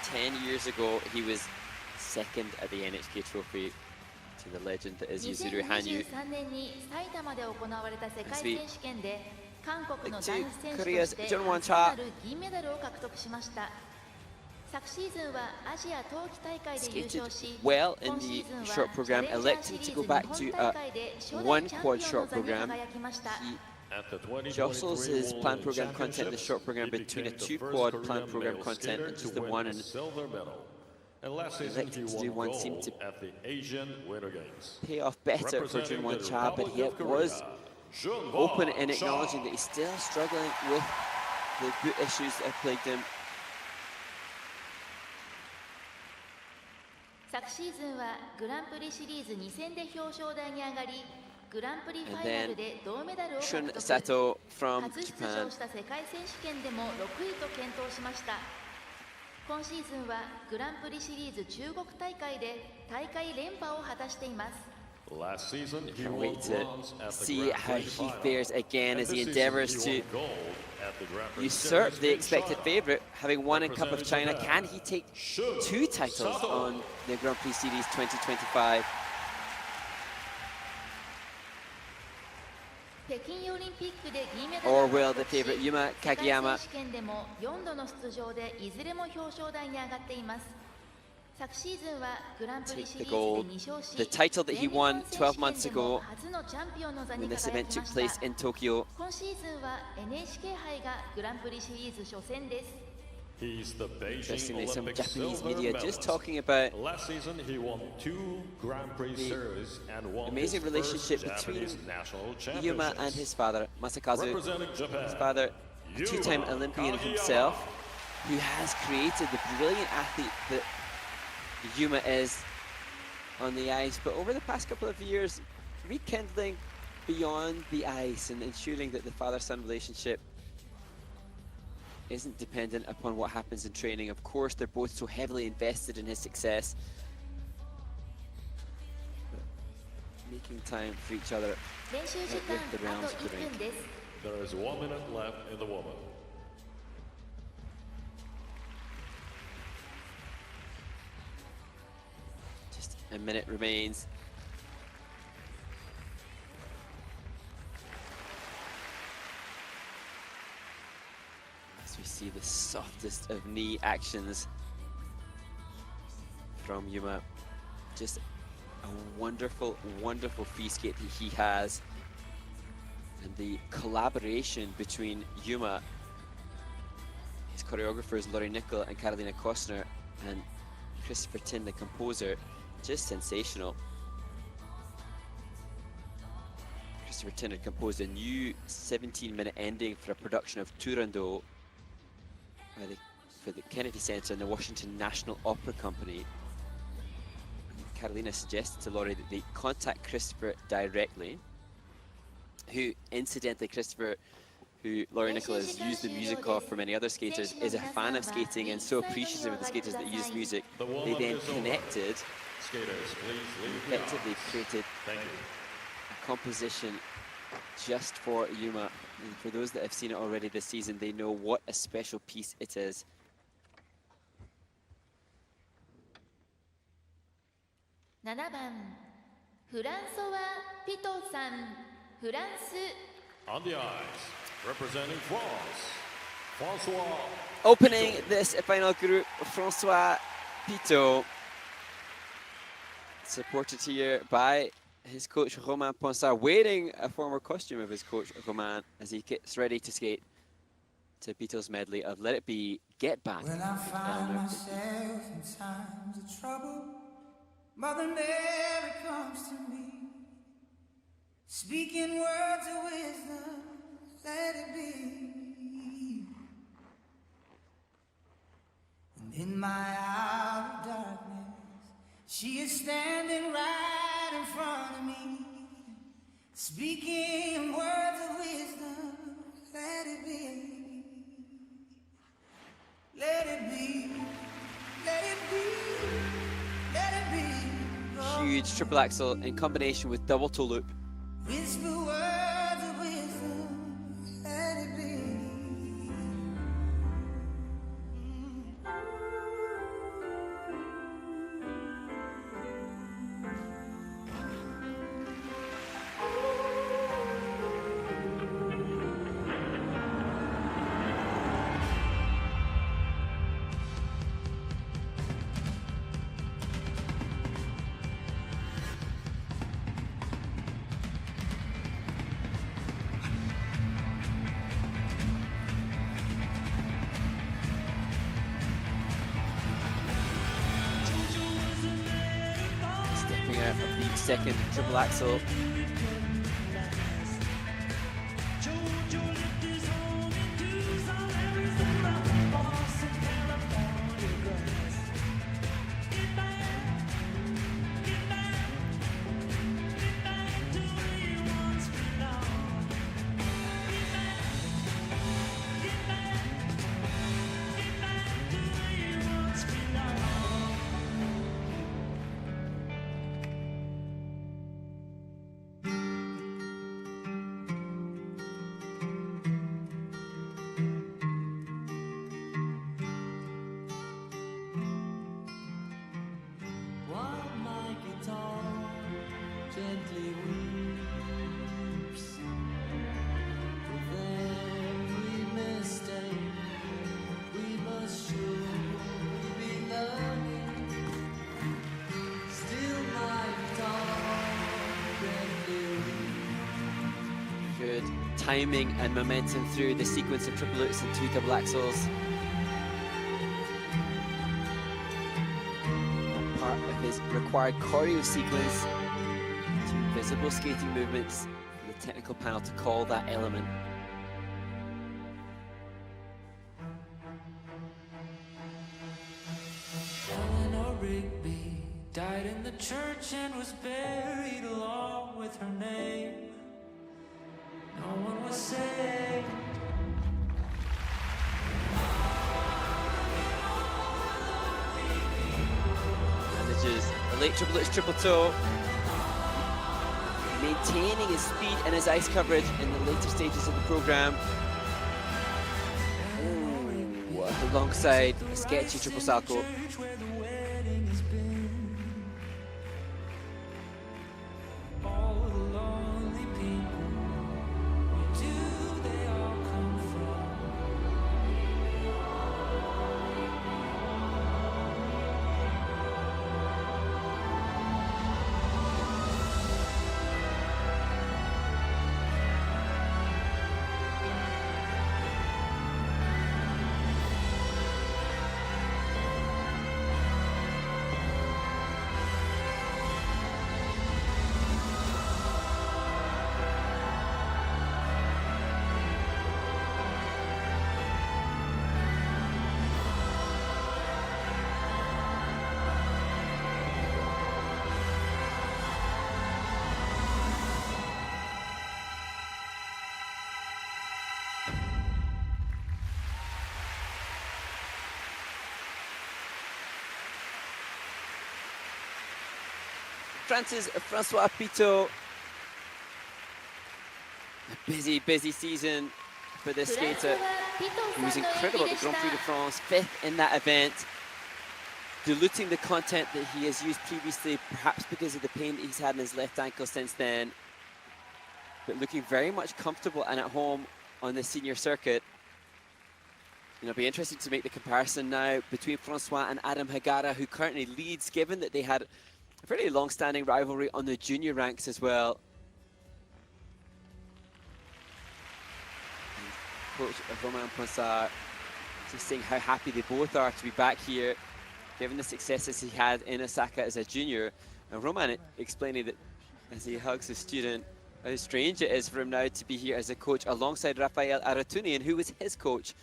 10 years ago, he was second at the NHK trophy to the legend that is Yuzuru Hanyu. 2023年に埼玉で行われた世界選手権で韓国の男子選手と Korea's して Junhwan 初とな Cha る銀メダルを獲得しました。昨シーズンはアジア冬季大会で優 skated 勝し、 well in 今 the シーズンは short program, チャレンジャー electing シリ to ー go ズ back 日本 to 大 a 会で初代 one チャン quad ピオンの short 座に program. 輝きました。 He jostles his planned program content in the short program between a two quad planned program content and just the one, and electing to do one seemed to pay off better for Junhwan Cha, but he was open in acknowledging that he's still struggling with the boot issues that have plagued him. 昨シーズンはグランプリシリーズ2戦で表彰台に上がり、グランプリファイナルで銅メダルを獲 Shun 得。 Sato from 初出 Japan. 場した世界選手権でも6位と健闘しました。今シーズンはグランプリシリーズ中国大会で大会連覇を果たしています。 Last season, he Can't won wait to bronze at the see Grand how Prix he final. fares again as And he this season, endeavours he to won gold at the Grand Prix usurp series the in expected China. favourite, having won in Cup of China. Representing Can Japan, he take Shun two titles Sato. on the Grand Prix Series 2025? 北京オリンピックで銀メダル Or を will 獲 the 得し、 favourite Yuma 世界 Kagiyama 選手権でも4度の出場でいずれも表彰台に上がっています。昨シーズンはグランプリ take シ the リーズ gold? で2勝し、 The title that he 全日 won 本選手12権 months でも ago 初のチャンピオンの座 when に this 輝 event きま took した。 place in Tokyo. 今シーズンは NHK 杯がグランプリシリーズ初戦です。 He's the Beijing Interestingly, some Olympic Japanese silver media just medalist. talking about Last season, he won 2 Grand Prix the series and won amazing his relationship first between Japanese national Yuma championships. and his father, Masakazu. Representing Japan, His father, a two-time Yuma Olympian Kagiyama. himself, who has created the brilliant athlete that Yuma is on the ice. But over the past couple of years, rekindling beyond the ice and ensuring that the father-son relationship isn't dependent upon what happens in training. Of course, they're both so heavily invested in his success. But making time for each other 練習時間 with the あと realms of the 1 rink. 分です。 There is 1 minute left in the woman. Just a minute remains. As we see the softest of knee actions from Yuma. Just a wonderful, wonderful free skate that he has. And the collaboration between Yuma, his choreographers Laurie Nickel and Carolina Kostner, and Christopher Tin, the composer, just sensational. Christopher Tin had composed a new 17-minute ending for a production of Turandot for the Kennedy Center and the Washington National Opera Company. And Carolina suggested to Laurie that they contact Christopher directly, who incidentally Christopher, who Laurie Nickel has used the music of for many other skaters, is a fan of skating and so appreciative of the skaters that use music. They then connected Skaters, please and leave the effectively aisles. created Thank you. a composition just for Yuma. And for those that have seen it already this season, they know what a special piece it is. 7番フランソワ・ピトさん、フランス。 On the ice, representing France, Francois. Opening this final group, Francois Pitot, supported here by his coach Romain Ponsard, wearing a former costume of his coach Romain as he gets ready to skate to Pitot's medley of Let It Be, Get Back. When I find Eleanor. myself in times of trouble, Mother Mary comes to me, speaking words of wisdom, let it be. In my hour of darkness, she is standing right in front of me, speaking words of wisdom. Let it be, let it be, let it be, let it be. Huge triple axel in combination with double toe loop. Whisper words of wisdom. Let it be. Second triple axel. Good timing and momentum through the sequence of triple loops and two double axels. And part of his required choreo sequence, two visible skating movements, and the technical panel to call that element. Eleanor Rigby died in the church and was buried along with her name. No one was saved. Manages a late triple loops triple toe, maintaining his speed and his ice coverage in the later stages of the program. Ooh, alongside a sketchy triple salto. France's Francois Pitot. A busy season for this skater. He was incredible at the Grand Prix de France, 5th in that event. Diluting the content that he has used previously, perhaps because of the pain that he's had in his left ankle since then. But looking very much comfortable and at home on the senior circuit. It'll be interesting to make the comparison now between Francois and Adam Hagara, who currently leads, given that they had a pretty long-standing rivalry on the junior ranks as well. Coach Romain Ponsard just saying how happy they both are to be back here, given the successes he had in Osaka as a junior. And Romain explaining that as he hugs his student, how strange it is for him now to be here as a coach alongside Rafael Aratunian, who was his coach,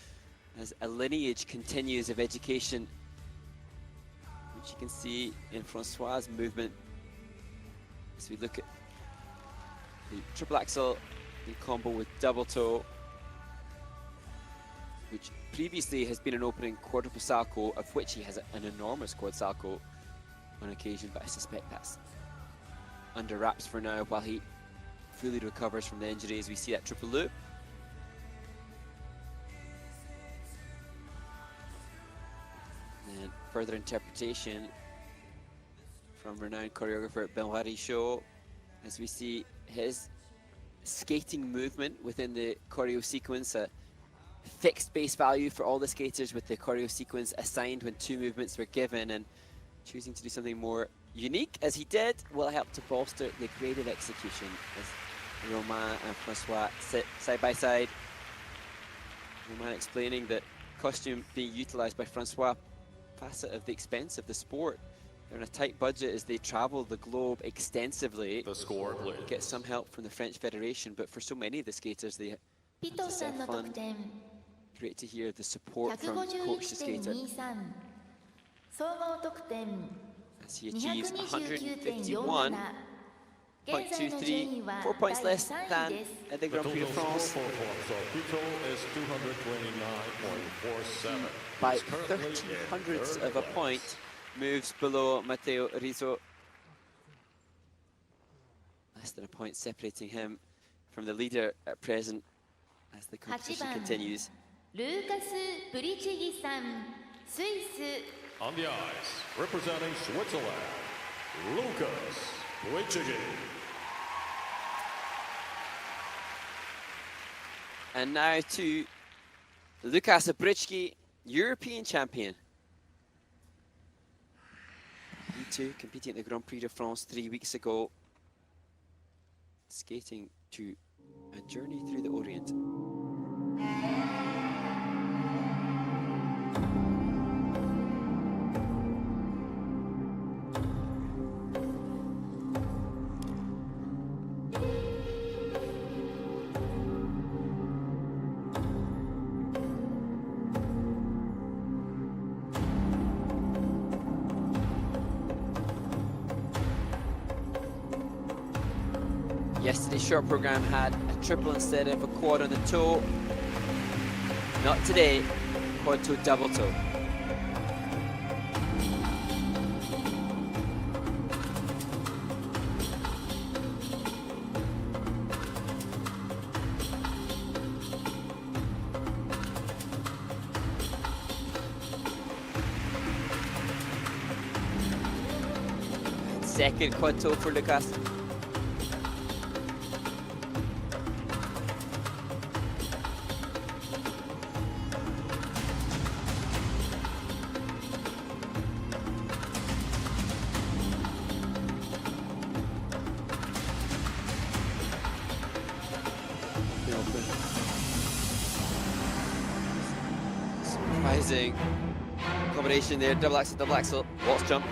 as a lineage continues of education which you can see in Francois' movement as we look at the triple axel in combo with double toe, which previously has been an opening quadruple salto, of which he has an enormous quad salto on occasion, but I suspect that's under wraps for now while he fully recovers from the injury as we see that triple loop. And further interpretation from renowned choreographer Benoit Richaud as we see his skating movement within the choreo sequence, a fixed base value for all the skaters with the choreo sequence assigned when two movements were given, and choosing to do something more unique as he did will help to bolster the creative execution as Romain and Francois sit side by side. Romain explaining that costume being utilized by Francois, facet of the expense of the sport. They're on a tight budget as they travel the globe extensively. The score, please. Get some help from the French Federation, but for so many of the skaters, they self-fund. Great to hear the support from coach to skater. As he achieves 151.23, 4 points less than at the Grand Prix de France. Is 229.47. By 13 hundredths of a point, moves below Matteo Rizzo. Less than a point separating him from the leader at present as the competition continues. Lukas Britschgi, Swiss. On the ice, representing Switzerland, Lukas Britschgi. And now to Lukas Britschgi, European champion. He too competing at the Grand Prix de France 3 weeks ago, skating to a journey through the Orient. Yesterday's short program had a triple instead of a quad on the toe. Not today, quad toe, double toe. Second quad toe for Lukas. Surprising combination there, double axel, waltz jump.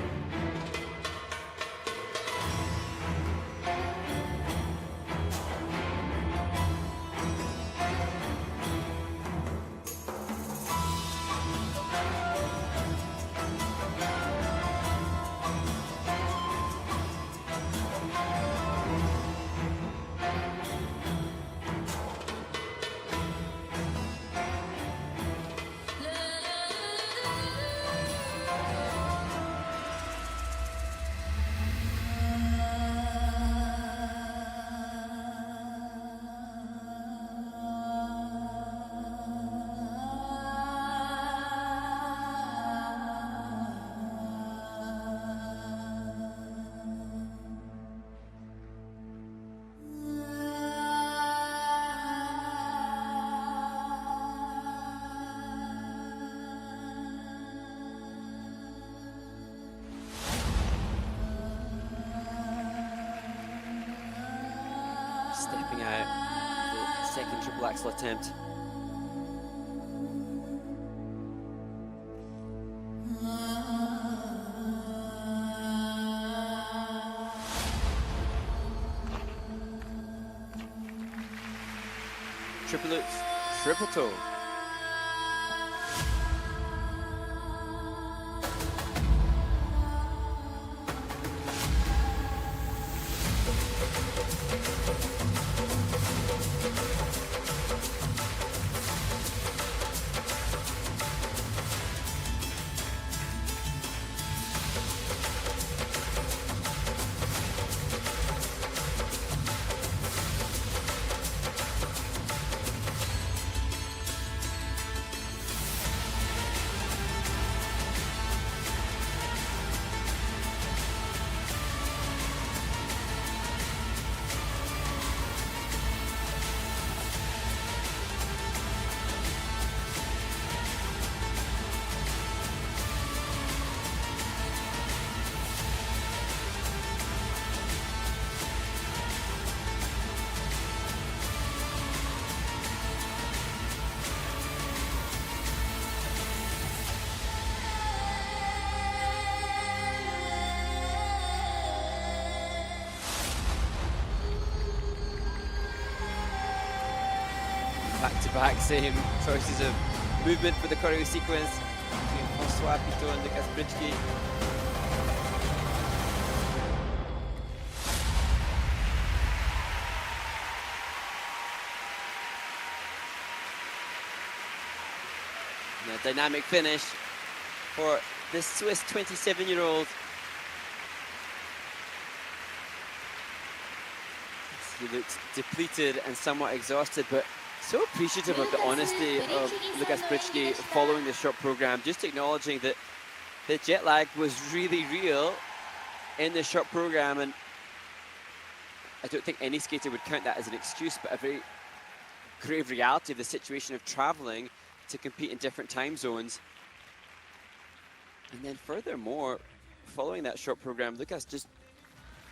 Stepping out, the second triple axel attempt. Triple loops, triple toe. back-to-back same choices of movement for the choreo sequence between Francois Pitot and Lukas Britschgi. And a dynamic finish for this Swiss 27-year-old. He looks depleted and somewhat exhausted, but so appreciative of the honesty of Lukas Britschgi following the short program, just acknowledging that the jet lag was really real in the short program, and I don't think any skater would count that as an excuse, but a very grave reality of the situation of traveling to compete in different time zones. And then furthermore, following that short program, Lukas just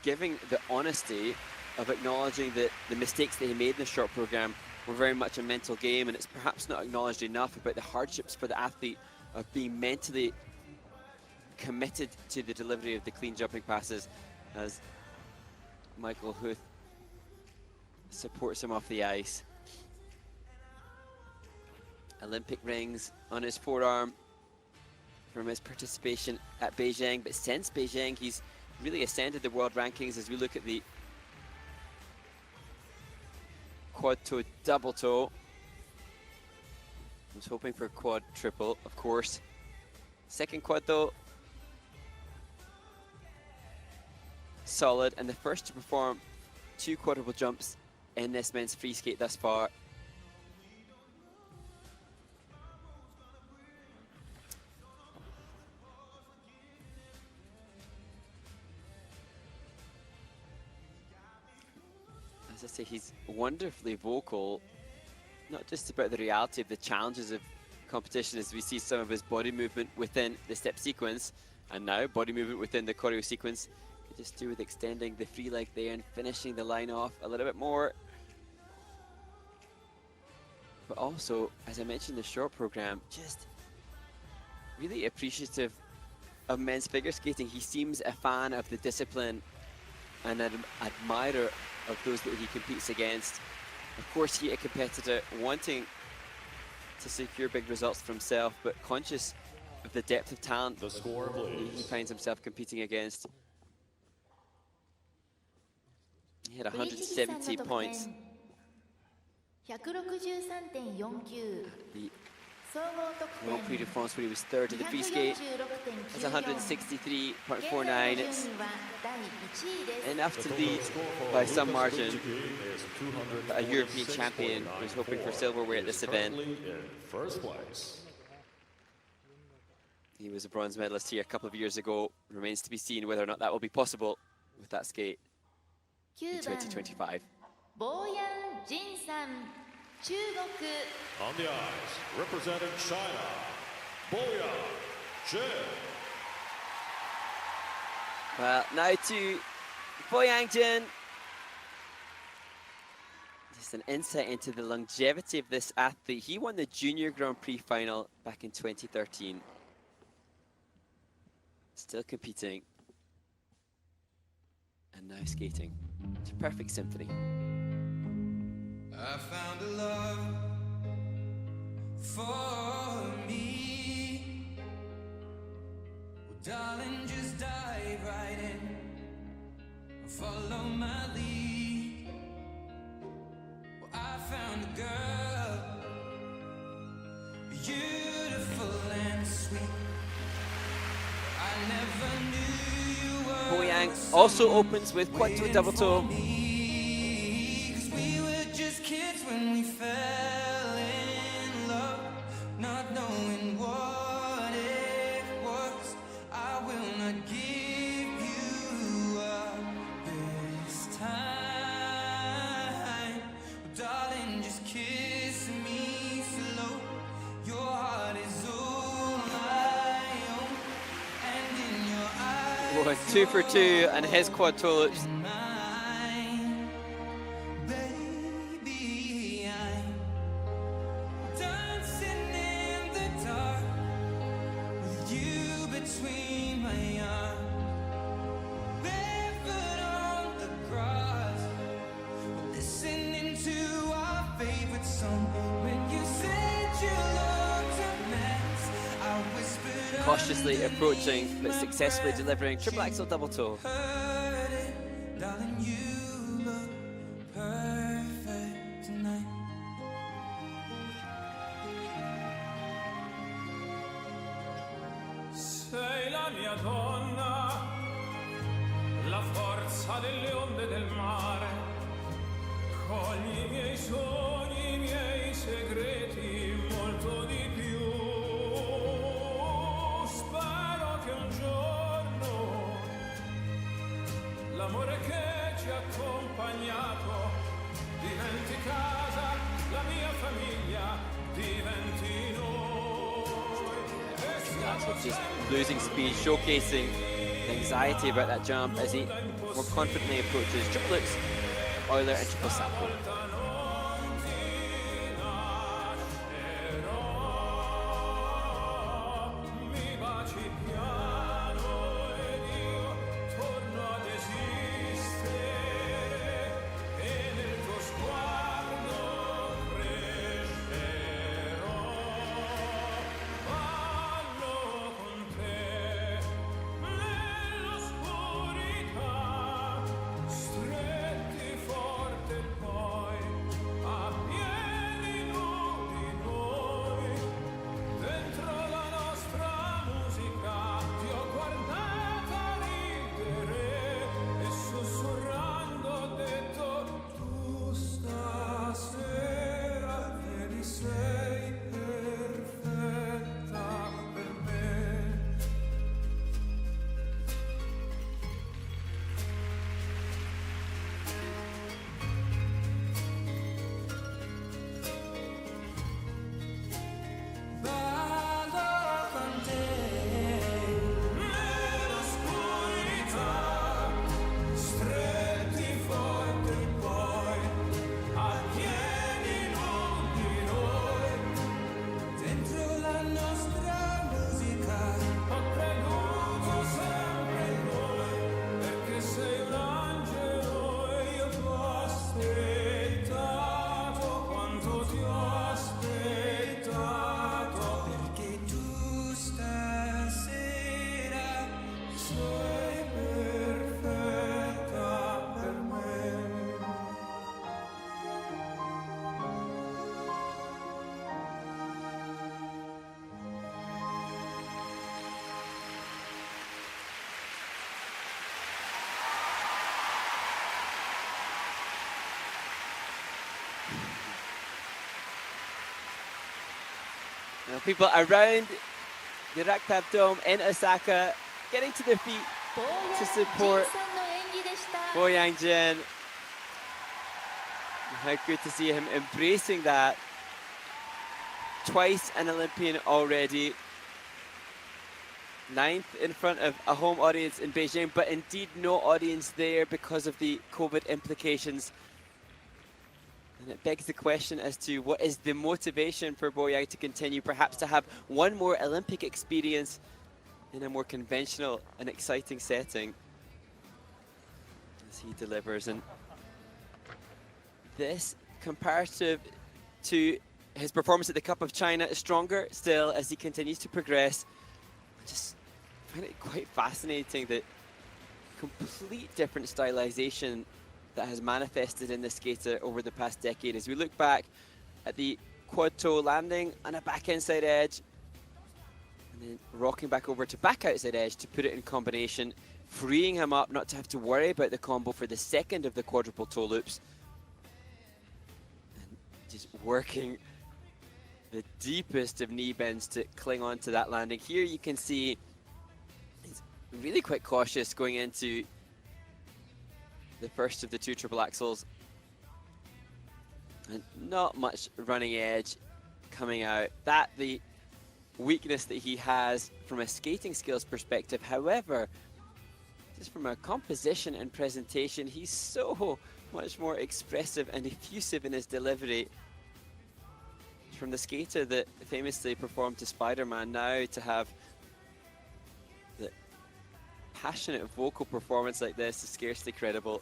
giving the honesty of acknowledging that the mistakes that he made in the short program were very much a mental game, and it's perhaps not acknowledged enough about the hardships for the athlete of being mentally committed to the delivery of the clean jumping passes, as Michael Huth supports him off the ice. Olympic rings on his forearm from his participation at Beijing, but since Beijing he's really ascended the world rankings. As we look at the quad toe double toe, I was hoping for quad triple, of course. Second quad though, solid, and the first to perform 2 quadruple jumps in this men's free skate thus far. As I say, he's wonderfully vocal, not just about the reality of the challenges of competition, as we see some of his body movement within the step sequence, and now body movement within the choreo sequence. Could just do with extending the free leg there and finishing the line off a little bit more. But also, as I mentioned, the short program, just really appreciative of men's figure skating. He seems a fan of the discipline and an admirer of those that he competes against. Of course, he a competitor wanting to secure big results for himself, but conscious of the depth of talent The score, please. he finds himself competing against. He had 170 points. The Grand Prix de France, where he was third in the free skate, was 163.49. It's enough to lead by some margin. But a European champion who's hoping for silverware at this event. First place. He was a bronze medalist here a couple of years ago. Remains to be seen whether or not that will be possible with that skate in 2025. Boyang Jin On the ice, representing China, Boyang Jin. Well, now to Boyang Jin. Just an insight into the longevity of this athlete. He won the Junior Grand Prix final back in 2013. Still competing. And now skating. It's a perfect symphony. I found a love for me. Well, darling, just dive right in. Follow my lead. Well, I found a girl, beautiful and sweet. I never knew you were. Boyang also opens with quad toe double toe. When we fell in love, not knowing what it was, I will not give you up this time. Darling, just kiss me slow. Your heart is all I own, and in your eyes. Oh, 2 for 2, and his quad toe looks listening to our favorite song. cautiously approaching, but successfully delivering triple axel double toe. Darling, you look perfect tonight. Sei la mia donna, la forza delle onde del mare. Cogli i miei sogni, i miei segreti, molto di più. Spero che un giorno l'amore che ci ha accompagnato diventi casa, la mia famiglia diventi noi. Axel just losing speed, showcasing the anxiety about that jump as he more confidently approaches triple hooks, Euler and triple Sato. People around the Raktab Dome in Osaka getting to their feet to support Boyang Jin. How good to see him embracing that. Twice an Olympian already. 9th in front of a home audience in Beijing, but indeed no audience there because of the COVID implications. And it begs the question as to what is the motivation for Boyang to continue, perhaps to have one more Olympic experience in a more conventional and exciting setting as he delivers. And this, comparative to his performance at the Cup of China, is stronger still as he continues to progress. I just find it quite fascinating, the complete different stylization that has manifested in this skater over the past decade. As we look back at the quad toe landing and a back inside edge, and then rocking back over to back outside edge to put it in combination, freeing him up not to have to worry about the combo for the second of the quadruple toe loops. And just working the deepest of knee bends to cling on to that landing. Here you can see he's really quite cautious going into the first of the two triple axels, and not much running edge coming out. That the weakness that he has from a skating skills perspective. However, just from a composition and presentation, he's so much more expressive and effusive in his delivery. From the skater that famously performed to Spider-Man, now to have the passionate vocal performance like this is scarcely credible.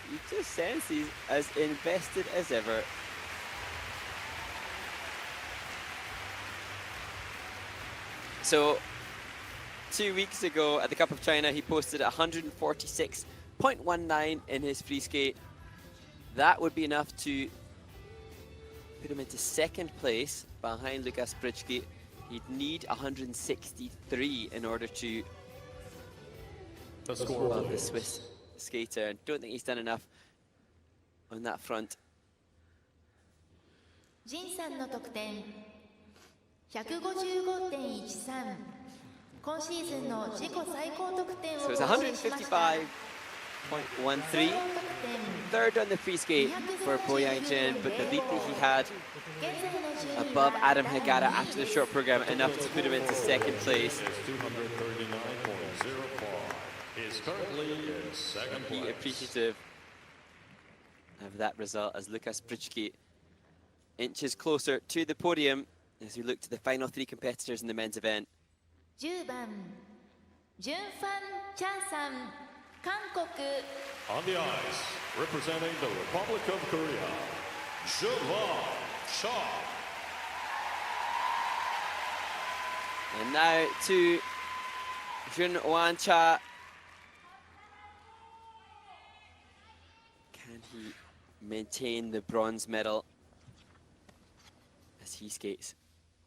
You just sense he's as invested as ever. So 2 weeks ago at the Cup of China, he posted 146.19 in his free skate. That would be enough to put him into second place behind Lukas Britschgi. He'd need 163 in order to above the Swiss skater. And don't think he's done enough on that front. Jin さんの得点 155.13 今シーズンの自己最高得点を So 更 it's 新しました 155.13. Third on the free skate for Boyang Jin, but the lead that he had above Adam Hagara after the short program, enough to put him into second place. Is 239.04. He's currently in second Be place. appreciative of that result as Lukas Britschgi inches closer to the podium as we look to the final three competitors in the men's event. 10番 Junhwan Cha さん韓国 On the ice, representing the Republic of Korea, Junhwan Cha. And now to Junhwan Cha. Can he maintain the bronze medal as he skates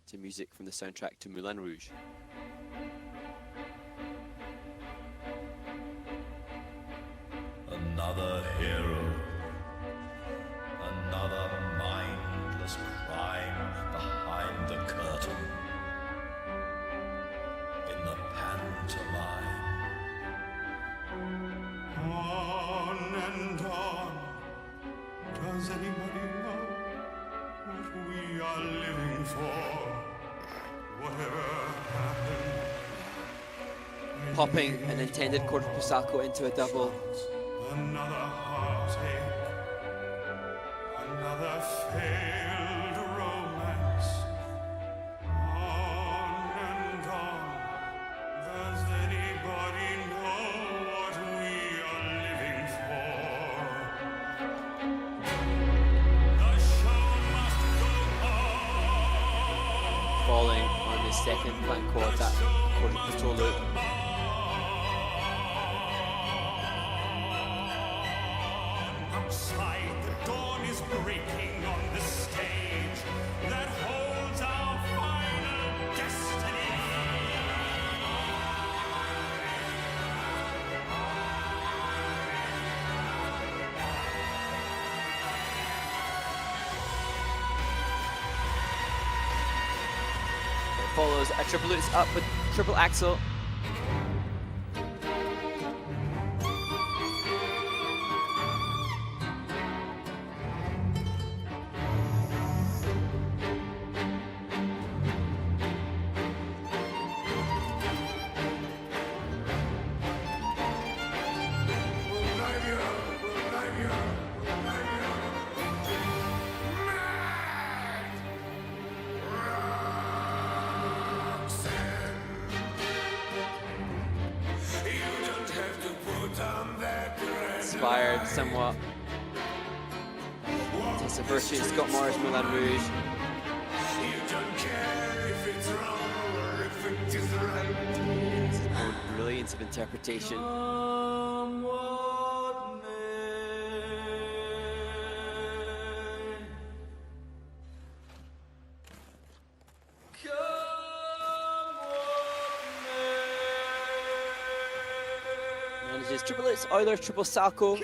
to music from the soundtrack to Moulin Rouge? Another hero, another mindless crime behind the curtain. In the pantomime. On and on. Does anybody know what we are living for? Whatever happened. Popping an intended quarter Pusako into a double. Another heartache. Another failed romance. On and on. Does anybody know what we are living for? The show must go on. Falling on the second plank quarter Puto loop. Outside, the dawn is breaking on the stage that holds our final destiny. It follows a triple lutz up with triple axel. Inspired somewhat. It's a version of Scott Morris Moulin Rouge. It's a brilliance of interpretation. Manages triple lutz, Euler, triple salco.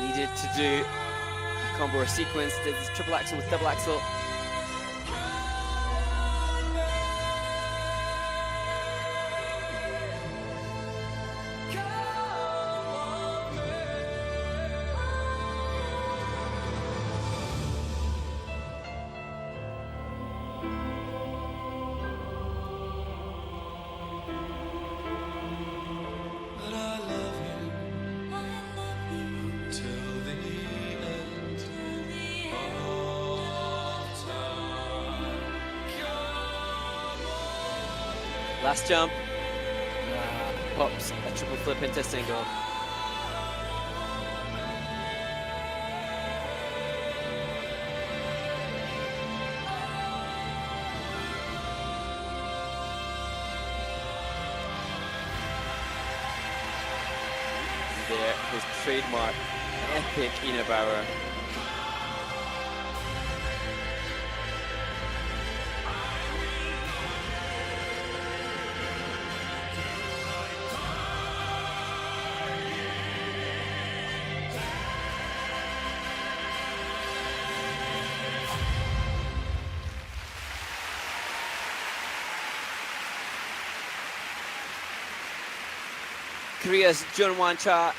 Needed to do a combo or sequence, did this triple axel with double axel. But I love you till the end of Last jump. Pops a triple flip into a single. There, his trademark epic Inabauer. Korea's Junhwan Cha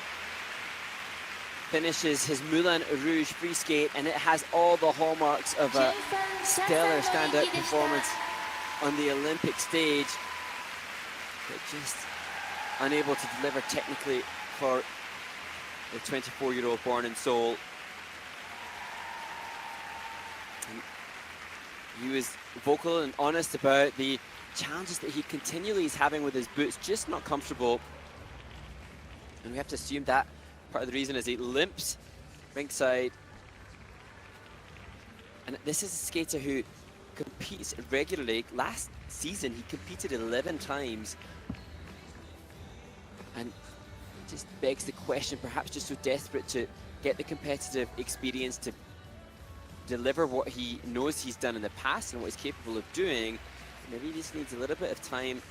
finishes his Moulin Rouge free skate, and it has all the hallmarks of a stellar standout performance on the Olympic stage, but just unable to deliver technically for the 24-year-old born in Seoul. And he was vocal and honest about the challenges that he continually is having with his boots, just not comfortable. And we have to assume that part of the reason is he limps ringside. And this is a skater who competes regularly. Last season, he competed 11 times. And it just begs the question, perhaps just so desperate to get the competitive experience to deliver what he knows he's done in the past and what he's capable of doing. Maybe he just needs a little bit of time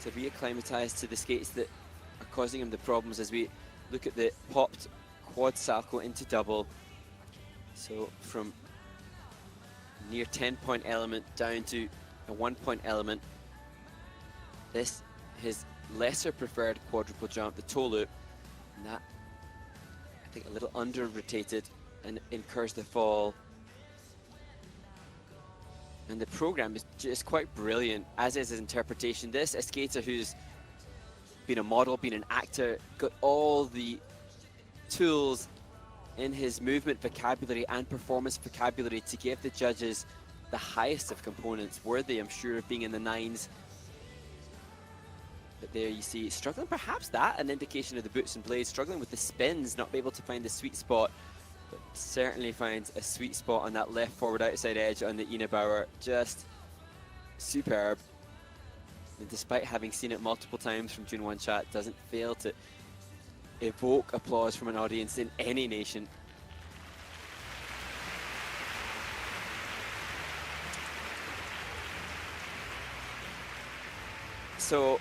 to reacclimatize to the skates that are causing him the problems as we look at the popped quad salco into double. So from near 10-point element down to a 1-point element. This, his lesser preferred quadruple jump, the toe loop, and that, I think, a little under rotated and incurs the fall. And the program is just quite brilliant, as is his interpretation. This, a skater who's been a model, been an actor, got all the tools in his movement vocabulary and performance vocabulary to give the judges the highest of components, worthy, I'm sure, of being in the nines. But there you see, struggling, perhaps that an indication of the boots and blades, struggling with the spins, not be able to find the sweet spot, but certainly finds a sweet spot on that left forward outside edge on the Inabauer. Just superb. And despite having seen it multiple times from Junhwan Cha, it doesn't fail to evoke applause from an audience in any nation. So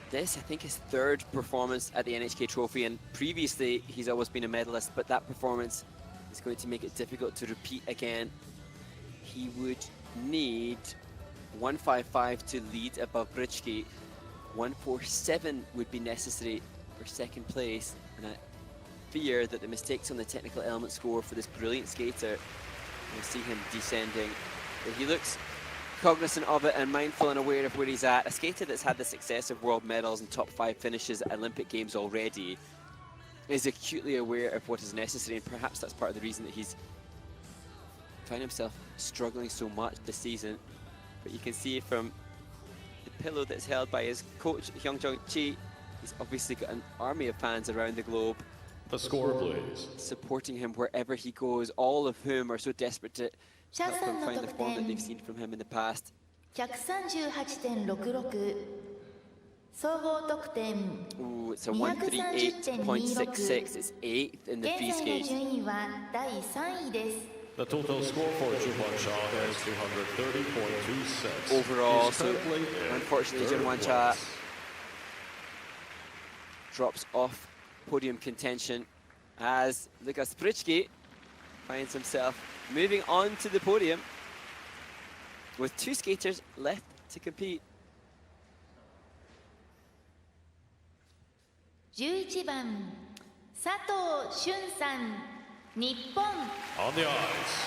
this, I think, his third performance at the NHK Trophy, and previously he's always been a medalist, but that performance is going to make it difficult to repeat again. He would need 155 to lead above Britschgi. 147 would be necessary for second place, and I fear that the mistakes on the technical element score for this brilliant skater will see him descending. But he looks cognizant of it and mindful and aware of where he's at. A skater that's had the success of world medals and top 5 finishes at Olympic Games already is acutely aware of what is necessary, and perhaps that's part of the reason that he's found himself struggling so much this season. But you can see from the pillow that's held by his coach, Hyungjong Chi, he's obviously got an army of fans around the globe. The score, please. Supporting him wherever he goes, all of whom are so desperate to help him find the form that they've seen from him in the past. 138.66 総合得点 Ooh, it's a 138.66. It's 8th in the free 現在の skate. 順位は第3位です The total score for Junhwan Cha is 230.26. Overall, He's so currently in unfortunately third Junhwan Cha place. drops off podium contention as Lukas Britschgi finds himself moving on to the podium with 2 skaters left to compete. 11番佐藤俊さん日本 On the ice,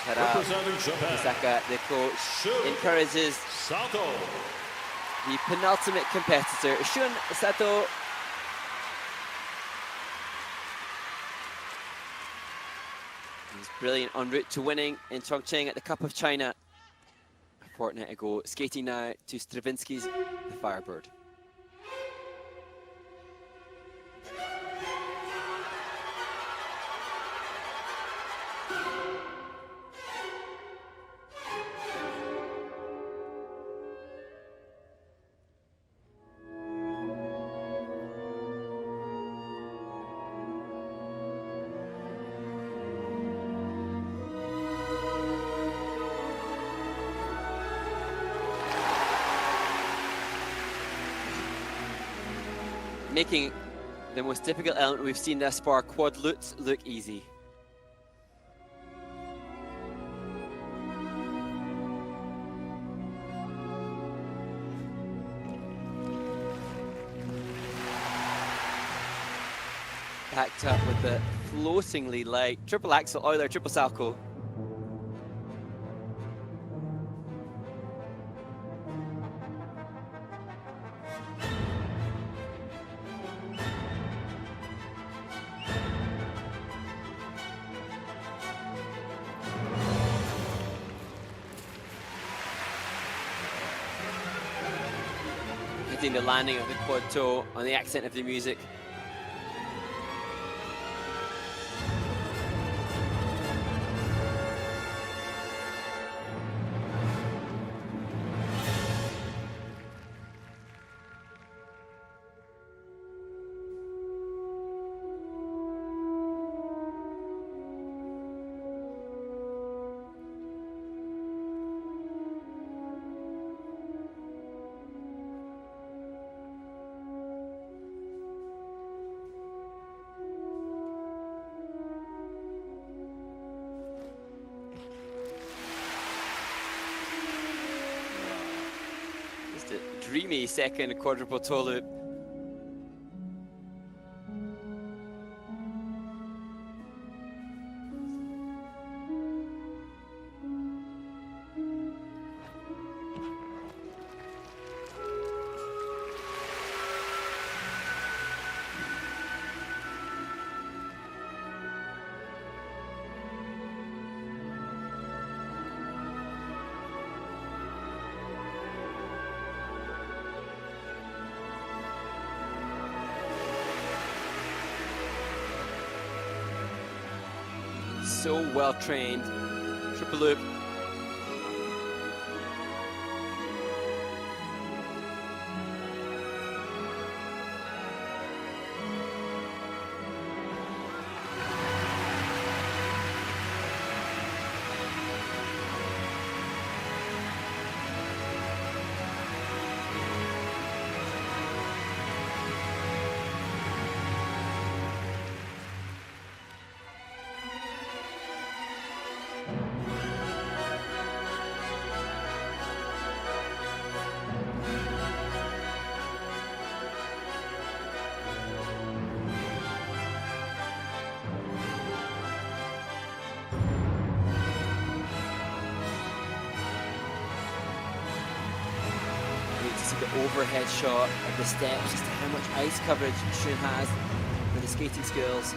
Head out. representing Japan, Osaka, the coach, Shun encourages Sato. the penultimate competitor, Shun Sato. He's brilliant en route to winning in Chongqing at the Cup of China. fortnight ago. Skating now to Stravinsky's The Firebird. Making the most difficult element we've seen thus far, quad lutz, look easy. Backed up with the floatingly light triple axel Euler, triple salchow. Hitting the landing of the quad toe on the accent of the music. Dreamy second quadruple toe loop. So well trained. Triple loop. The overhead shot of the steps, just how much ice coverage Shun has with his skating skills.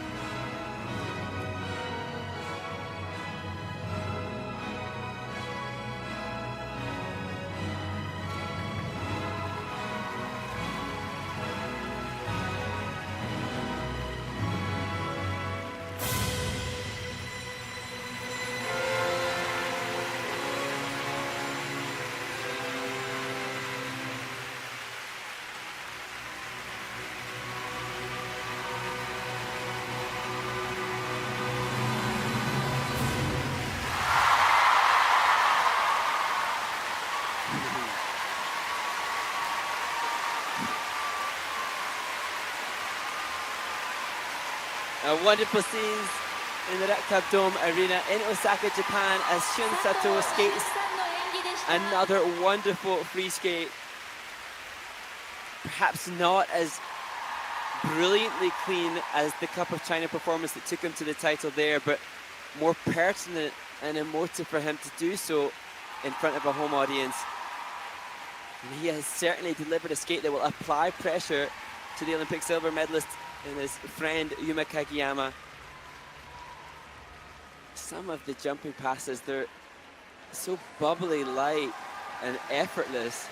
Wonderful scenes in the Raktab Dome Arena in Osaka, Japan, as Shun Sato skates another wonderful free skate. Perhaps not as brilliantly clean as the Cup of China performance that took him to the title there, but more pertinent and emotive for him to do so in front of a home audience. And he has certainly delivered a skate that will apply pressure to the Olympic silver medalist and his friend Yuma Kagiyama. Some of the jumping passes, they're so bubbly light, and effortless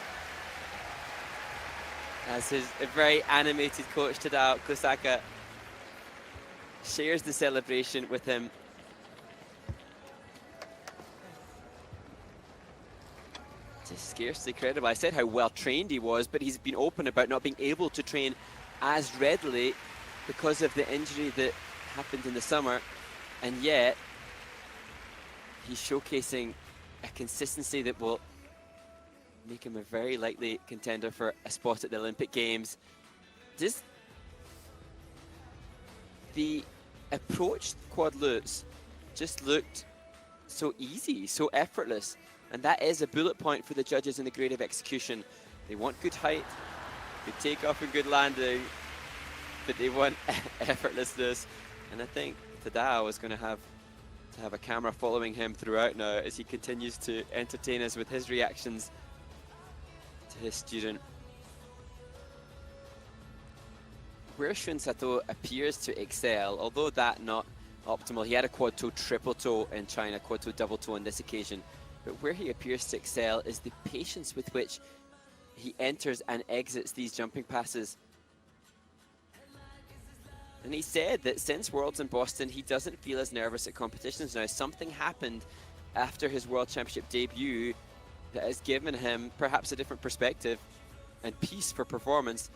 as his very animated coach Tadao Kosaka shares the celebration with him. It's scarcely credible. I said how well trained he was, but he's been open about not being able to train as readily because of the injury that happened in the summer, and yet he's showcasing a consistency that will make him a very likely contender for a spot at the Olympic Games. The approach quad lutz just looked so easy, so effortless, and that is a bullet point for the judges in the grade of execution. They want good height, good takeoff and good landing, but they want effortlessness, and I think Tadao is going to have a camera following him throughout now as he continues to entertain us with his reactions to his student. Where Shun Sato appears to excel, although that not optimal, he had a quad toe triple toe in China, quad toe double toe on this occasion, but where he appears to excel is the patience with which he enters and exits these jumping passes. And he said that since Worlds in Boston, he doesn't feel as nervous at competitions now. Something happened after his World Championship debut that has given him perhaps a different perspective and peace for performance.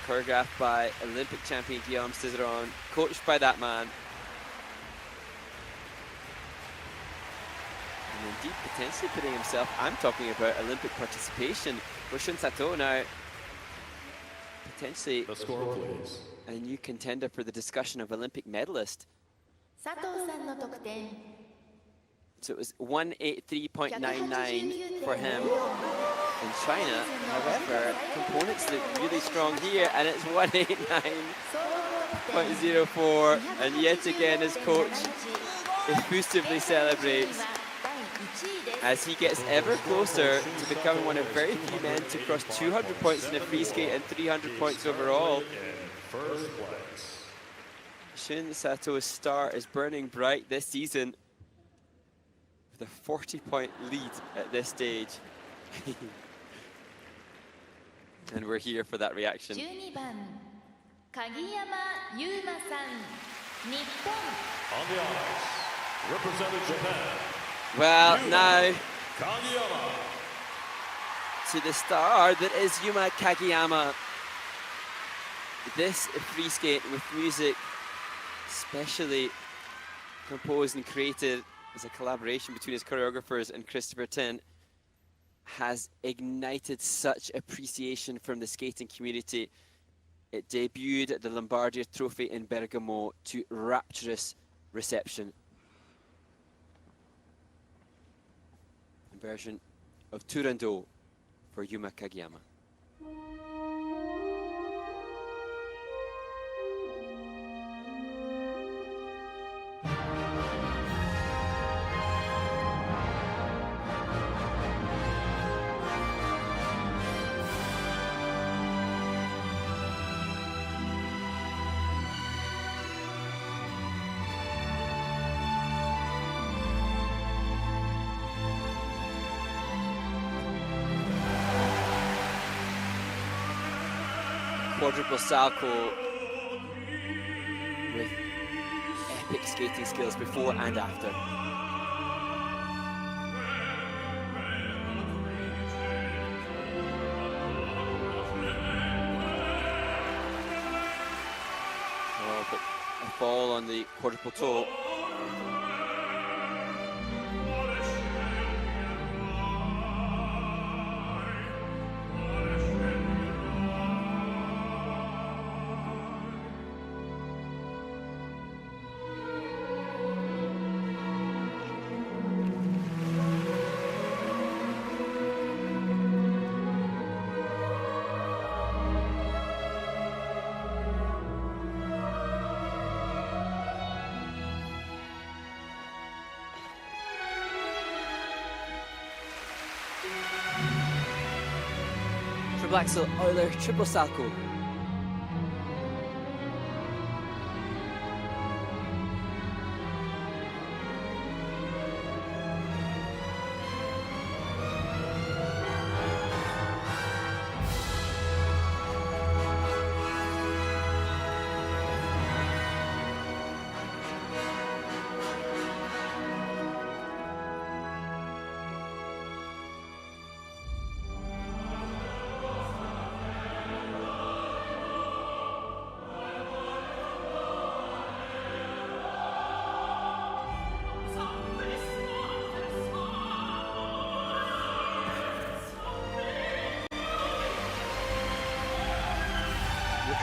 Choreographed by Olympic champion Guillaume Cizeron, coached by that man. And indeed potentially putting himself, I'm talking about Olympic participation for Shun Sato now. Potentially The score, please. a new contender for the discussion of Olympic medalist. 佐藤さんの得点 So it was 183.99 for him in China. However, components look really strong here, and it's 189.04. And yet again, his coach effusively celebrates as he gets ever closer to becoming one of very few men to cross 200 points in the free skate and 300 points overall. In first place. Shun Sato's star is burning bright this season with a 40-point lead at this stage. And we're here for that reaction. 12番鍵山優真さん日本 On the ice, representing Japan, Well, now Kagiyama. to the star that is Yuma Kagiyama. This free skate with music specially composed and created as a collaboration between his choreographers and Christopher Tint has ignited such appreciation from the skating community. It debuted at the Lombardia Trophy in Bergamo to rapturous reception. A version of Turandot for Yuma Kagiyama. Quadruple salto with epic skating skills before and after. Oh, but a fall on the quadruple toe. Triple axel, Euler, triple salto.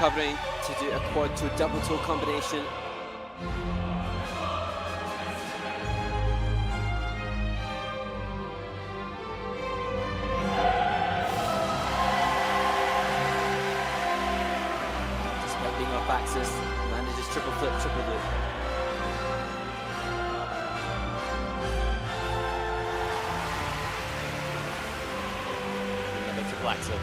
recovering to do a quad toe double toe combination. Despite being off axis, manages triple flip, triple loop. Another triple axel.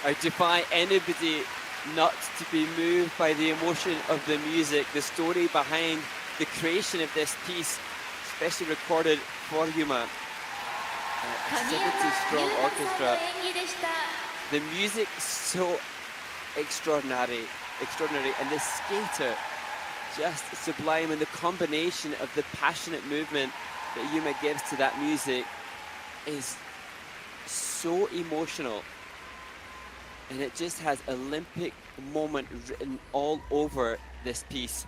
I defy anybody not to be moved by the emotion of the music, the story behind the creation of this piece, especially recorded for Yuma. A 70-strong orchestra. The music so extraordinary, and the skater just sublime, and the combination of the passionate movement that Yuma gives to that music is so emotional. And it just has Olympic moment written all over this piece.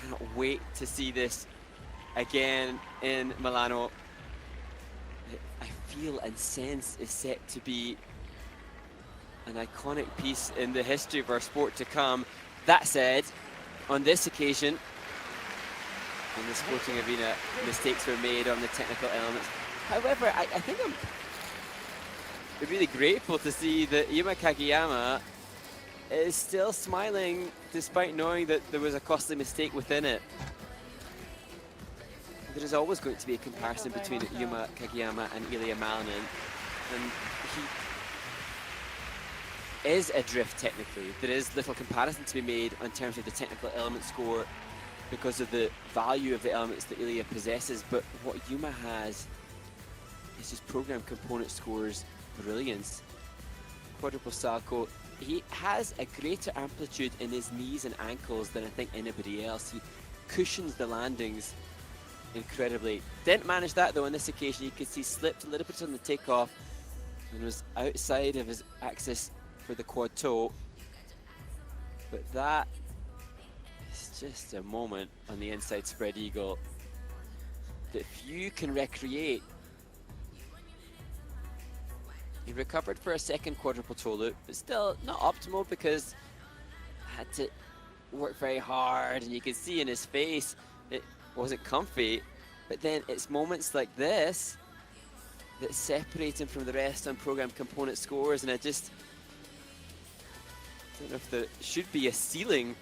Cannot wait to see this again in Milano. I feel and sense is set to be an iconic piece in the history of our sport to come. That said, on this occasion, in the sporting arena, mistakes were made on the technical elements. However, I think I'm really grateful to see that Yuma Kagiyama is still smiling despite knowing that there was a costly mistake within it. There is always going to be a comparison between Yuma Kagiyama and Ilya Malinin, and he is adrift technically. There is little comparison to be made in terms of the technical element score because of the value of the elements that Ilya possesses, but what Yuma has is just program component scores brilliance. Quadruple salto, he has a greater amplitude in his knees and ankles than I think anybody else. He cushions the landings incredibly. Didn't manage that though on this occasion. You could see slipped a little bit on the takeoff and was outside of his axis for the quad toe. But that is just a moment on the inside spread eagle that few can recreate. He recovered for a second quadruple toe loop, but still not optimal because had to work very hard, and you can see in his face it wasn't comfy. But then it's moments like this that separate him from the rest on program component scores, and I don't know if there should be a ceiling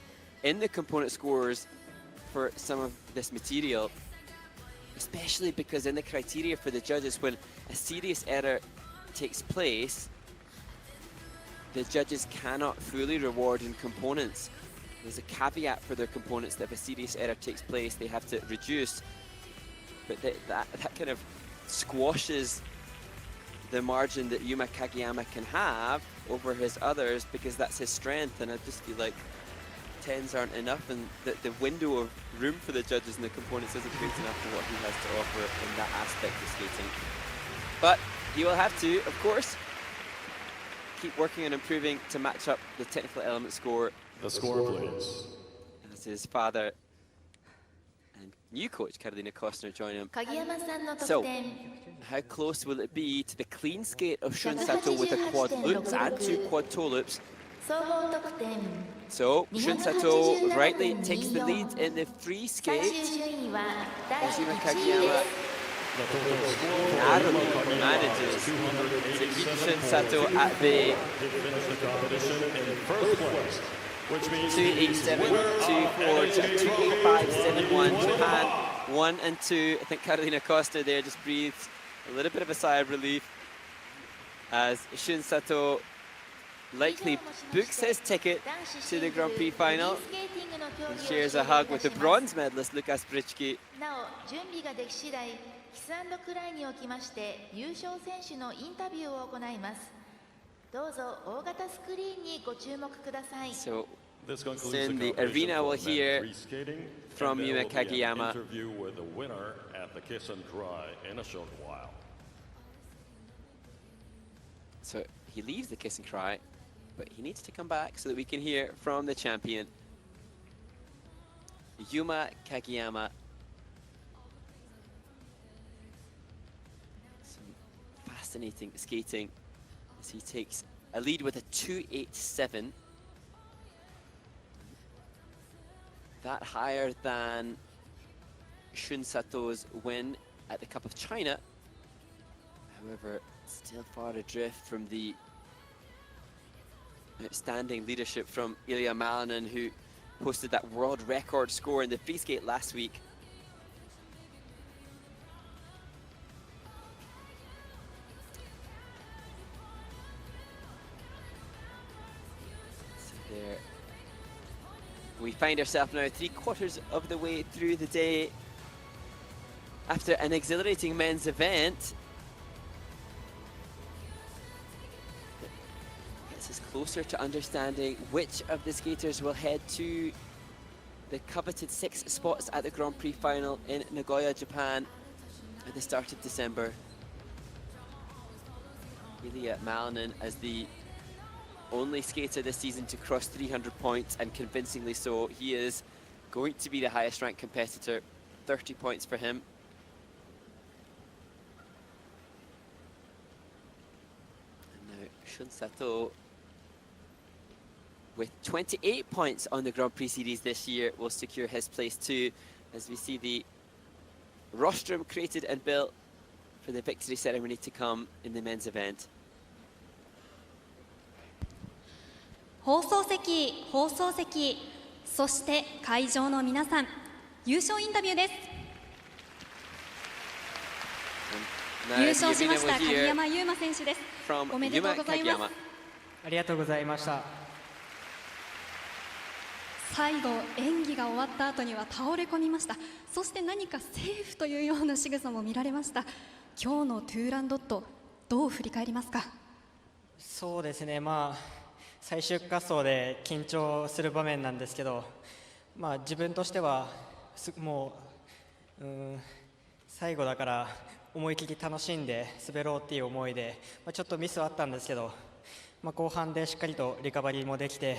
in the component scores for some of this material, especially because in the criteria for the judges, when a serious error takes place, the judges cannot fully reward in components. There's a caveat for their components that if a serious error takes place, they have to reduce. But that kind of squashes the margin that Yuma Kagiyama can have over his others, because that's his strength. And I just feel like 10s aren't enough, and the window of room for the judges and the components isn't great enough for what he has to offer in that aspect of skating. But he will have to, of course, keep working on improving to match up the technical element score. The score, please. As his father and new coach, Carolina Kostner, join him. 鍵山さんの得 So, 点 how close will it be to the clean skate of Shun Sato with the quad loops and 2 quad toe loops? 総合得点 So, Shun Sato rightly takes the lead in the free 最 skate. 終順位は第 As Yuma 1位 Kagiyama です The total score for narrowly Yuma Kagiyama manages is to beat Shun 287 Sato points. at the He finished the competition in first place, which means 287, 24, 285, 71. Japan 1 and 2. I think Carolina Costa there just breathed a little bit of a sigh of relief as Shun Sato likely books his ticket to the Grand Prix final and shares a hug with the bronze medalist Lukas Britschgi. なお準備ができ次第キス&クライにおきまして優勝選手のインタビューを行いますどうぞ大型スクリーンにご注目ください So this concludes soon the the arena will competition for hear men's free skating, from and there Yuma will be an Kagiyama. interview with the winner at the kiss and cry in a short while. So he leaves the kiss and cry, but he needs to come back so that we can hear from the champion, Yuma Kagiyama. Some fascinating skating as he takes a lead with a 287. That higher than Shun Sato's win at the Cup of China. However, still far adrift from the outstanding leadership from Ilya Malinin, who posted that world record score in the free skate last week. So there we find ourselves now 3/4 of the way through the day after an exhilarating men's event. Gets us closer to understanding which of the skaters will head to the coveted 6 spots at the Grand Prix final in Nagoya, Japan at the start of December. Ilya Malinin as the only skater this season to cross 300 points, and convincingly so. He is going to be the highest ranked competitor, 30 points for him. And now Shun Sato, with 28 points on the Grand Prix Series this year, will secure his place too, as we see the rostrum created and built for the victory ceremony to come in the men's event. 放送席、そして会場の皆さん、優勝インタビューです。 Now 優 the 勝しま arena した will 鍵 hear 山優真選手です。 from おめでとう Yuma ございます Kagiyama. ありがとうございました。最後演技が終わった後には倒れ込みました。そして何かセーフというような仕草も見られました。今日のトゥーランドット、どう振り返りますか？そうですね、最終滑走で緊張する場面なんですけど、自分としてはもう、最後だから思い切り楽しんで滑ろうっていう思いで、ちょっとミスはあったんですけど、後半でしっかりとリカバリーもできて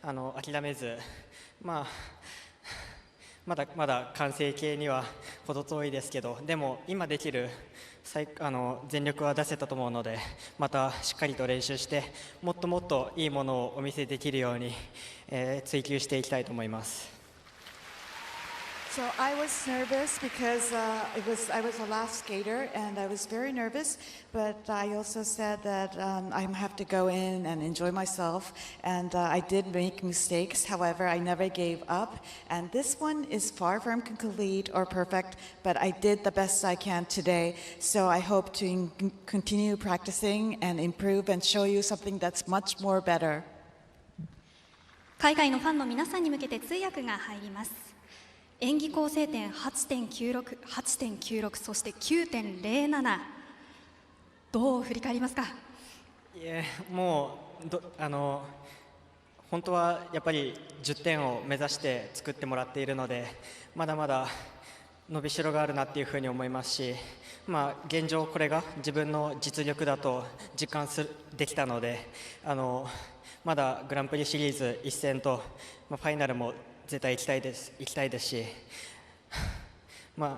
諦めず、まだ完成形には程遠いですけど、でも今できる全力は出せたと思うので、またしっかりと練習してもっともっといいものをお見せできるように、追求していきたいと思います。So I was nervous because I was a last skater and I was very nervous, but I also said that I have to go in and enjoy myself, and I did make mistakes. However, I never gave up, and this one is far from complete or perfect, but I did the best I can today. So I hope to continue practicing and improve and show you something that's much more better. 海外のファンの皆さんに向けて通訳が入ります。演技構成点 8.96、8.96、そして 9.07、もう本当はやっぱり10点を目指して作ってもらっているので、まだまだ伸びしろがあるなっていうふうに思いますし、現状これが自分の実力だと実感できたので、まだグランプリシリーズ1戦と、ファイナルも絶対行きたいですし、シュ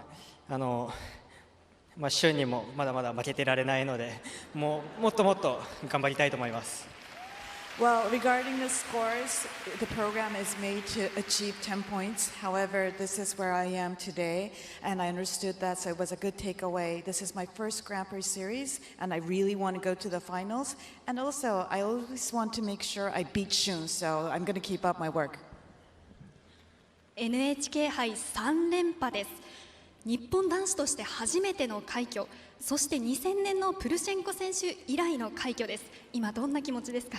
ンにもまだまだ負けてられないので、もっともっと頑張りたいと思います。Well, regarding the scores, the program is made to achieve 10 points. However, this is where I am today, and I understood that, so it was a good takeaway. This is my first Grand Prix series, and I really want to go to the finals. And also, I always want to make sure I beat Shun, so I'm going to keep up my work. NHK 杯3連覇です。日本男子として初めての快挙、そして2000年のプルシェンコ選手以来の快挙です。今どんな気持ちですか？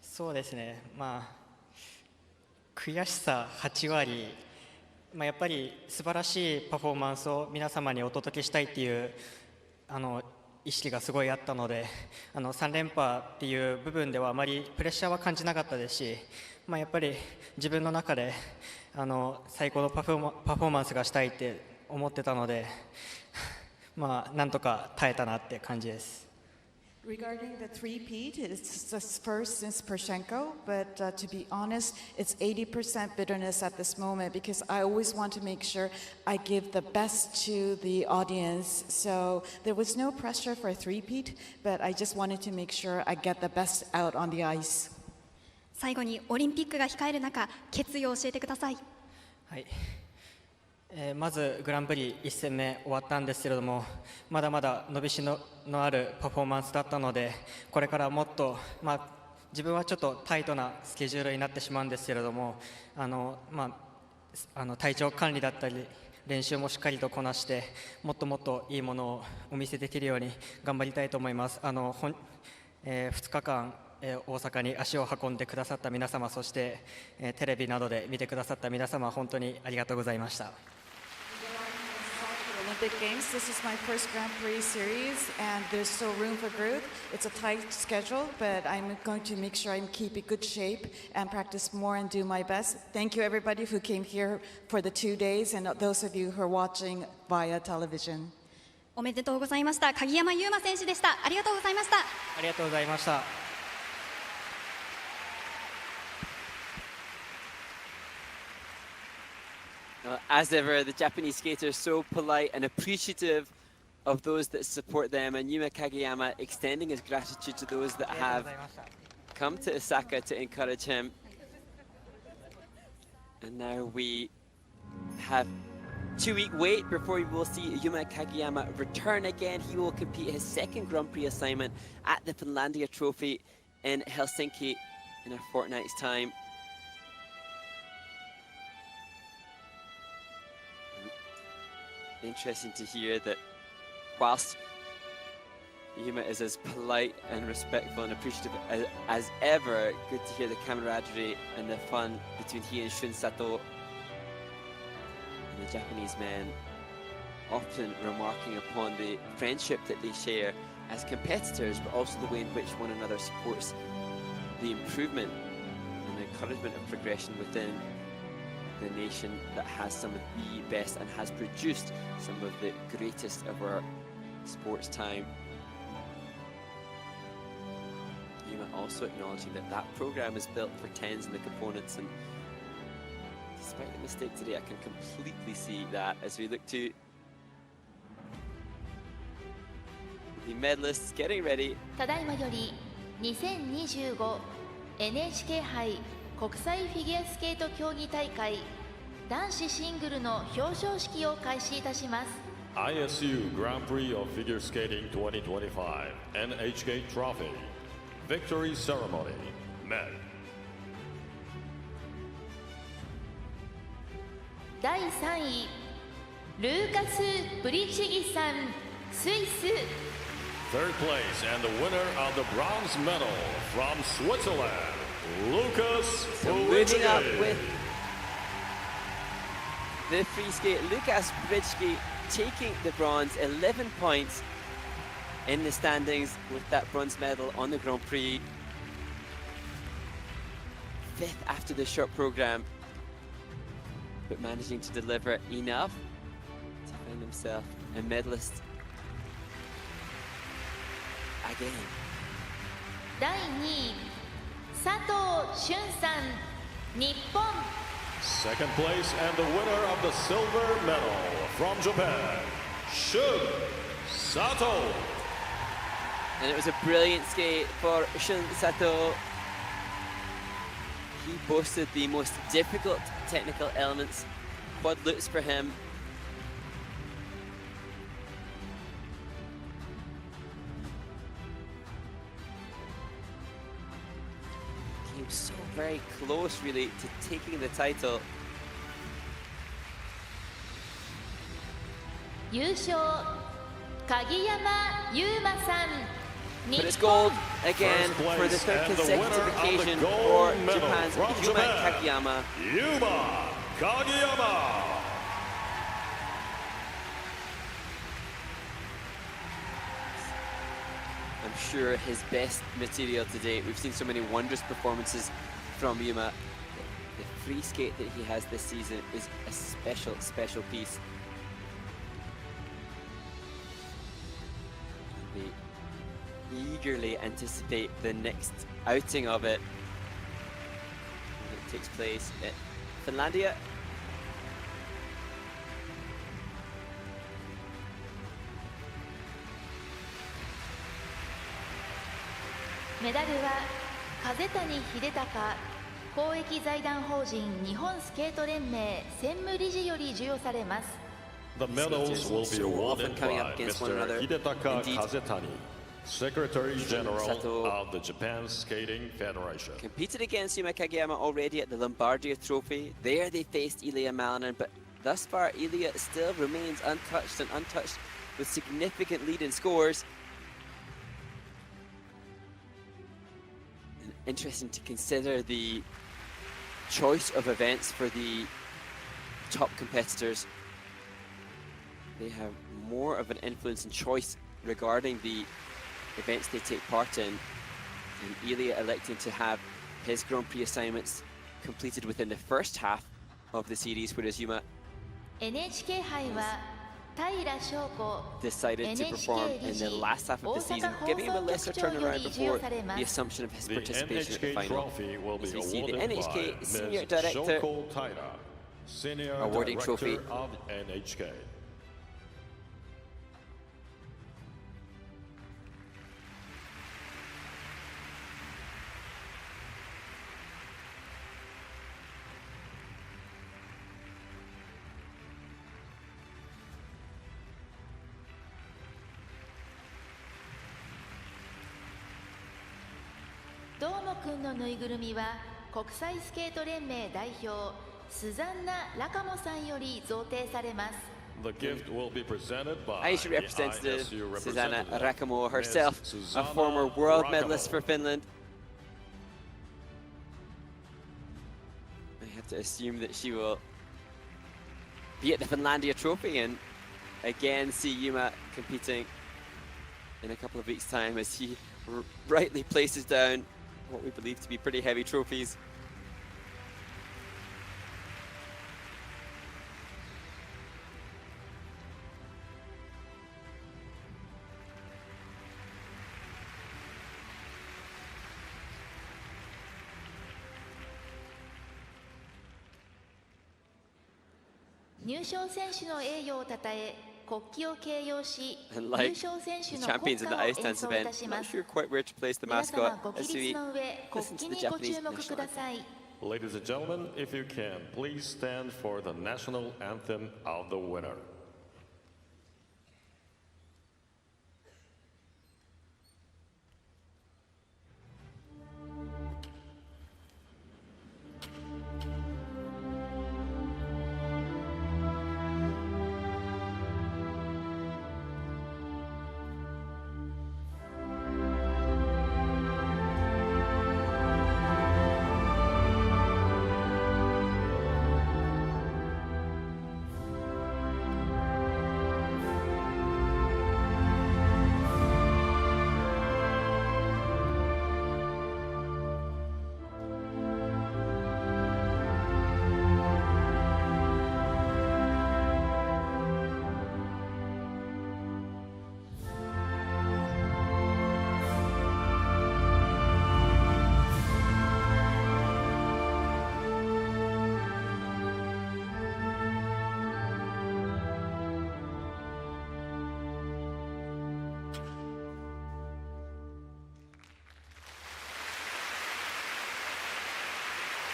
そうですね、悔しさ8割、やっぱり素晴らしいパフォーマンスを皆様にお届けしたいっていう意識がすごいあったので、3連覇っていう部分ではあまりプレッシャーは感じなかったですし、やっぱり自分の中で最高のパフォーマンスがしたいって思ってたので、なんとか耐えたなって感じです。Regarding the three-peat, it's the first since Poroshenko, but to be honest, it's 80% bitterness at this moment because I always want to make sure I give the best to the audience. So there was no pressure for a three-peat, but I just wanted to make sure I get the best out on the ice. 最後にオリンピックが控える中、決意を教えてください。はい。まずグランプリ1戦目終わったんですけれども、まだまだ伸びしろのあるパフォーマンスだったので、これからもっと、自分はちょっとタイトなスケジュールになってしまうんですけれども、体調管理だったり練習もしっかりとこなして、もっともっといいものをお見せできるように頑張りたいと思います。2日間大阪に足を運んでくださった皆様、そしてテレビなどで見てくださった皆様、本当にありがとうございました。Olympic Games. This is my first Grand Prix series, and there's still room for growth. It's a tight schedule, but I'm going to make sure I keep in good shape and practice more and do my best. Thank you, everybody who came here for the 2 days, and those of you who are watching via television. おめでとうございました。鍵山優真選手でした。ありがとうございました。ありがとうございました。As ever, the Japanese skaters so polite and appreciative of those that support them, and Yuma Kagiyama extending his gratitude to those that have come to Osaka to encourage him. And now we have 2-week wait before we will see Yuma Kagiyama return again. He will compete his second Grand Prix assignment at the Finlandia Trophy in Helsinki in a fortnight's time. Interesting to hear that whilst Yuma is as polite and respectful and appreciative as ever, good to hear the camaraderie and the fun between he and Shun Sato. And the Japanese men often remarking upon the friendship that they share as competitors, but also the way in which one another supports the improvement and the encouragement of progression within the nation that has some of the best and has produced some of the greatest of our sports time. Yuma also acknowledging that that program is built for tens in the components, and despite the mistake today, I can completely see that as we look to the medalists getting ready. ただいまより2025 NHK 杯国際フィギュアスケート競技大会男子シングルの表彰式を開始いたします。 ISU Grand Prix of Figure Skating 2025 NHK Trophy Victory Ceremony Men. 第3位ルーカス・ブリチギさん、スイス。 Third place and the winner of the bronze medal from Switzerland, Lukas So moving up Britschgi. with the free skate. Lukas Britschgi taking the bronze, 11 points in the standings with that bronze medal on the Grand Prix. 5th after the short program, but managing to deliver enough to find himself a medalist again. 第2位佐藤俊さん日本 Second place and the winner of the silver medal from Japan, Shun Sato. And it was a brilliant skate for Shun Sato. He boasted the most difficult technical elements, quad loops for him. Came so very close really to taking the title. 優勝鍵山優真さん But it's 日 gold 本 again First for the place third and the consecutive winner of the occasion gold for medal Japan's from Yuma Japan. Kagiyama. Yuma Kagiyama. I'm sure his best material to date. We've seen so many wondrous performances from Yuma. The free skate that he has this season is a special, special piece. We eagerly anticipate the next outing of it. It takes place at Finlandia. メダルは風谷秀隆公益財団法人日本スケート連盟専務理事より授与されます。 The medals will be So often awarded coming by up against one Mr. another. Hidetaka Indeed. Kazetani, Secretary General Sato. of the Japan Skating Federation. Competed against Yuma Kagiyama already at the Lombardia Trophy. There they faced Ilya Malinin, but thus far Ilya still remains untouched and untouched with significant lead in scores. And interesting to consider the choice of events for the top competitors. They have more of an influence and choice regarding the events they take part in. And Ilya electing to have his Grand Prix assignments completed within the first half of the series, whereas Yuma NHK 杯は平翔子 decided to perform in the last half of the season, giving him a lesser turnaround before the assumption of his The participation at the NHK final. trophy will be As we see the awarded NHK by Senior Ms. Director Shoko Taira, Senior awarding Director trophy. of NHK.「どーもくんのぬいぐるみは国際スケート連盟代表スザンナ・ラカモさんより贈呈されます。 The gift will be presented by Asia the representative ISU Susanna representative, Rakamo Ms. herself, a Susanna former world Rakamo. medalist for Finland. I have to assume that she will be at the Finlandia Trophy and again see Yuma competing in a couple of weeks' time as he rightly places down what we believe to be pretty heavy trophies. And 入賞選手の栄誉をたたえ国旗を掲揚し And 入 like 賞選手 the の champions 国 in the 歌を ice 演 dance 奏い event, たし I'm ま not す。 sure quite where to place the 皆様 mascot ご as 起 we 立の上国 listen 旗 to に the ご Japanese 注目 national くだ anthem. さい。 Ladies and gentlemen, if you can, please stand for the national anthem of the winner.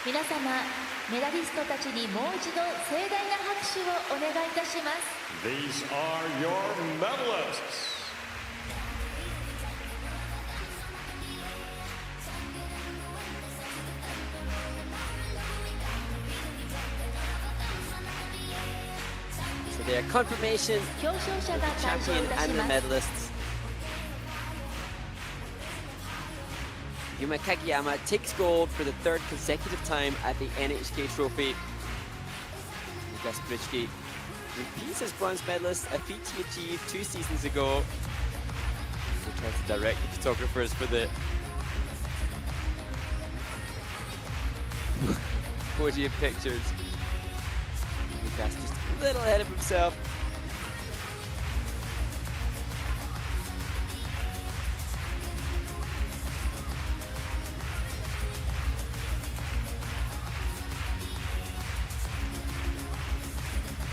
皆様、メダリストたちにもう一度盛大な拍手をお願いいたします。 These are your medalists. So they are confirmation 表彰者が of the 誕生 champion いたし and the ます。 medalists. Yuma Kagiyama takes gold for the third consecutive time at the NHK Trophy. Lukas Britschgi repeats as bronze medalist, a feat he achieved 2 seasons ago. We tried to direct the photographers for the podium pictures. Lukas just a little ahead of himself.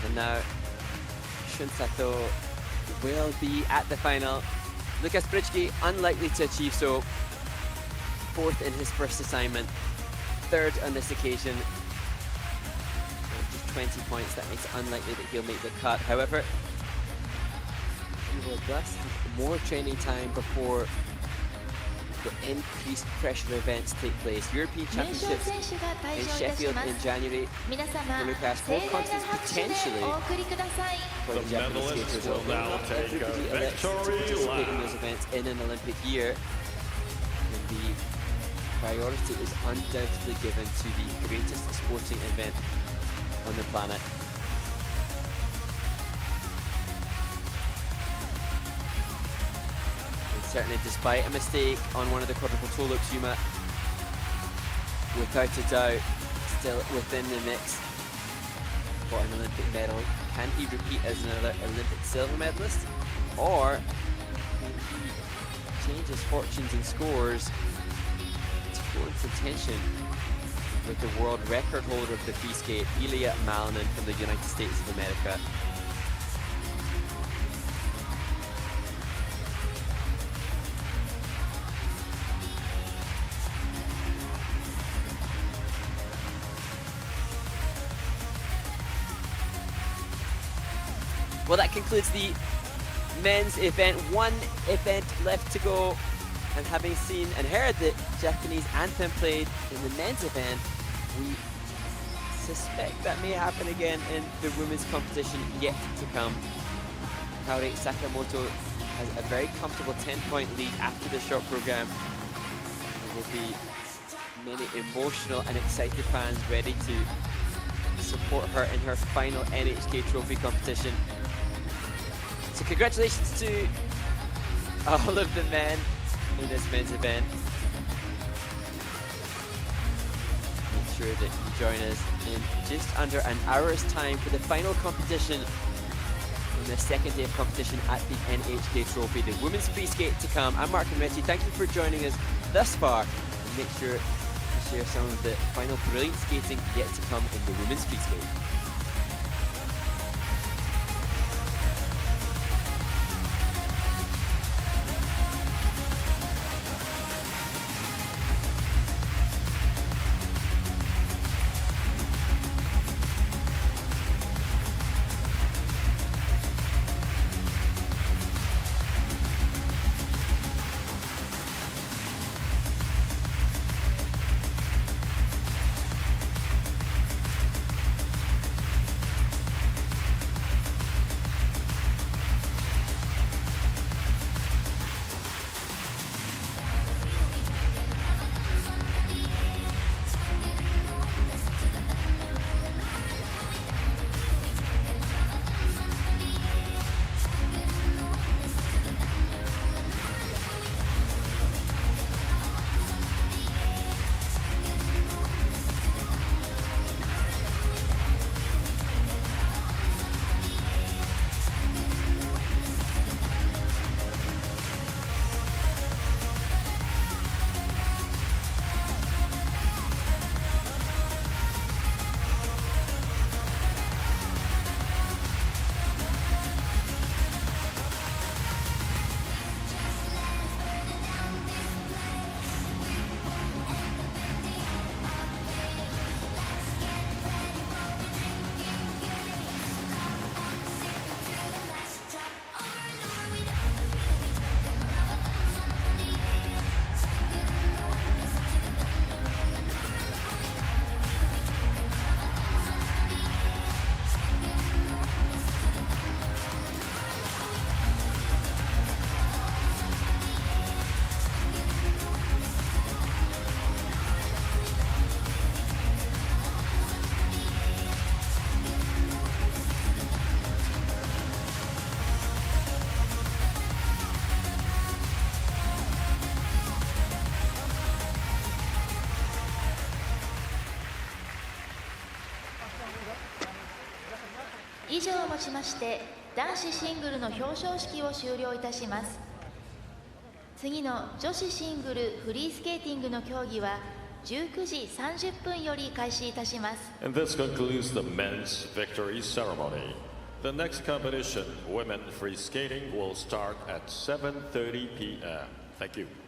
And now Shun Sato will be at the final. Lukas Britschgi unlikely to achieve so. 4th in his first assignment, 3rd on this occasion. Just 20 points, that makes it unlikely that he'll make the cut. However, he will thus have more training time before the increased pressure events take place. European 優勝 Championships 選手が退 in 場いたし Sheffield ま in す。 January. 皆様、 Lukas, 盛 full 大な confidence 拍手で potentially お送りください。 for the The Japanese medalists skaters. will Although now not take a everybody elects to victory participate in lap. those events in an Olympic year. And the priority is undoubtedly given to the greatest sporting event on the planet. And certainly, despite a mistake on one of the quadruple toe loops, Yuma, without a doubt, still within the mix for an Olympic medal. Can he repeat as another Olympic silver medalist? Or can he change his fortunes and scores to go in contention with the world record holder of the free skate, Ilya Malinin from the United States of America? Well, that concludes the men's event. One event left to go. And having seen and heard the Japanese anthem played in the men's event, we suspect that may happen again in the women's competition yet to come. Kaori Sakamoto has a very comfortable 10-point lead after the short program. There will be many emotional and excited fans ready to support her in her final NHK Trophy competition. So congratulations to all of the men in this men's event. Make sure that you join us in just under an hour's time for the final competition on the second day of competition at the NHK Trophy, the women's free skate to come. I'm Mark and Richie. Thank you for joining us thus far, and make sure to share some of the final brilliant skating yet to come in the women's free skate. 上をもちまして男子シングルの表彰式を終了いたします。次の女子シングルフリースケーティングの競技は19時30分より開始いたします。 And this concludes the men's victory ceremony. The next competition, women free skating, will start at 7:30 p.m. Thank you.